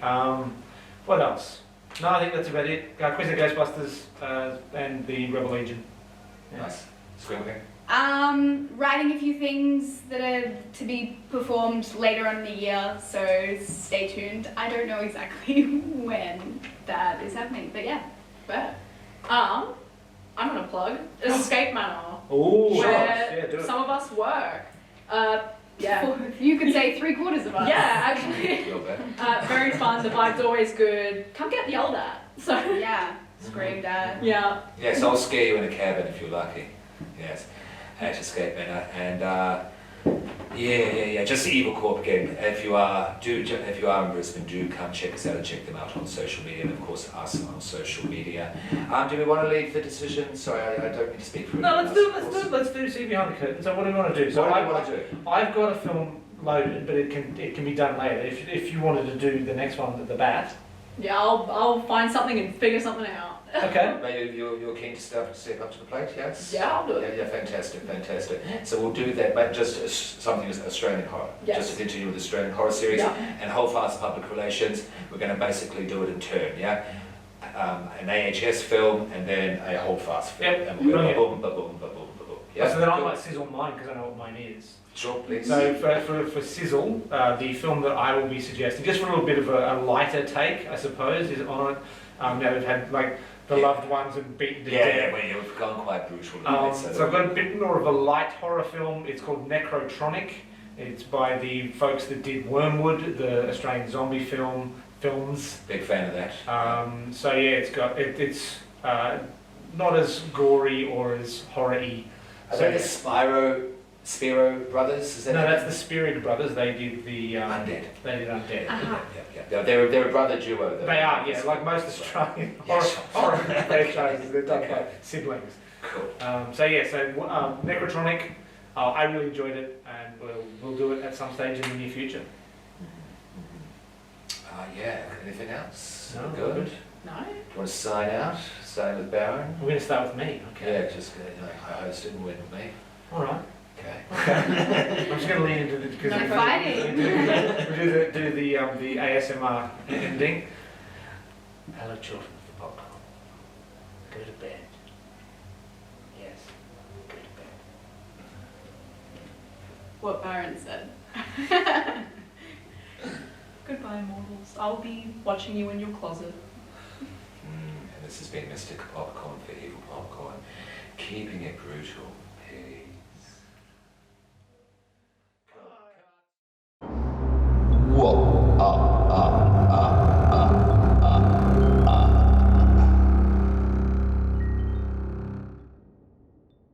What else? No, I think that's about it. Quizlet Ghostbusters and the Rebel Legion. Yeah. Nice. Screaming. Writing a few things that are to be performed later on in the year, so stay tuned. I don't know exactly when that is happening, but yeah. But I'm gonna plug Escape Manor. Oh, where do it. some of us work. You could say 3/4 of us. Yeah, actually. Very fun. The vibe's always good. Come get yelled at. So yeah, screamed at. Yeah. Yes, I'll scare you in a cabin if you're lucky. Yes, at Escape Manor, and just the Evilcorp again. If you are in Brisbane, do come check us out and check them out on social media, and of course us on social media. Do we want to leave the decision? Sorry, I don't need to speak for No, let's do see behind the curtain. So what do we want to do? So what do you want to do? I've got a film loaded, but it can be done later. If you wanted to do the next one at the bat. Yeah, I'll find something and figure something out. Okay. Maybe you're keen to step up to the plate, yes? Yeah, I'll do it. Yeah, fantastic. So we'll do that, but just something as Australian horror. Yes. Just to continue with the Australian horror series. Yeah. And Holdfast Public Relations, we're going to basically do it in turn, yeah? An AHS film and then a Holdfast film. Yep. And we'll go boom. Yeah? So then I might sizzle mine because I know what mine is. Sure, please. So for Sizzle, the film that I will be suggesting, just for a little bit of a lighter take, I suppose, is on it. Now they've had like the loved ones and beaten to death. Yeah, we've gone quite brutal. So I've got a bit more of a light horror film. It's called Necrotronic. It's by the folks that did Wormwood, the Australian zombie films. Big fan of that. So yeah, it's not as gory or as horror-y. Are they the Spiro brothers? Is that No, that's the Spirig brothers. They did the Undead. They did Undead. Yeah. They're a brother duo. Though. They are, yeah. Like most Australian horror franchises, they're done by siblings. Cool. So Necrotronic. I really enjoyed it, and we'll do it at some stage in the near future. Anything else? No, Good. No? Do you want to sign out? Starting with Baron? We're going to start with me. Okay. Yeah, just I host it and win with me. All right. Okay. I'm just going to lean into the because No fighting. we do the ASMR ending. Hello, children of the popcorn. Go to bed. Yes. Go to bed. What Baron said. Goodbye, mortals. I'll be watching you in your closet. And this has been Mr. Popcorn for Evil Popcorn, keeping it brutal. Peace.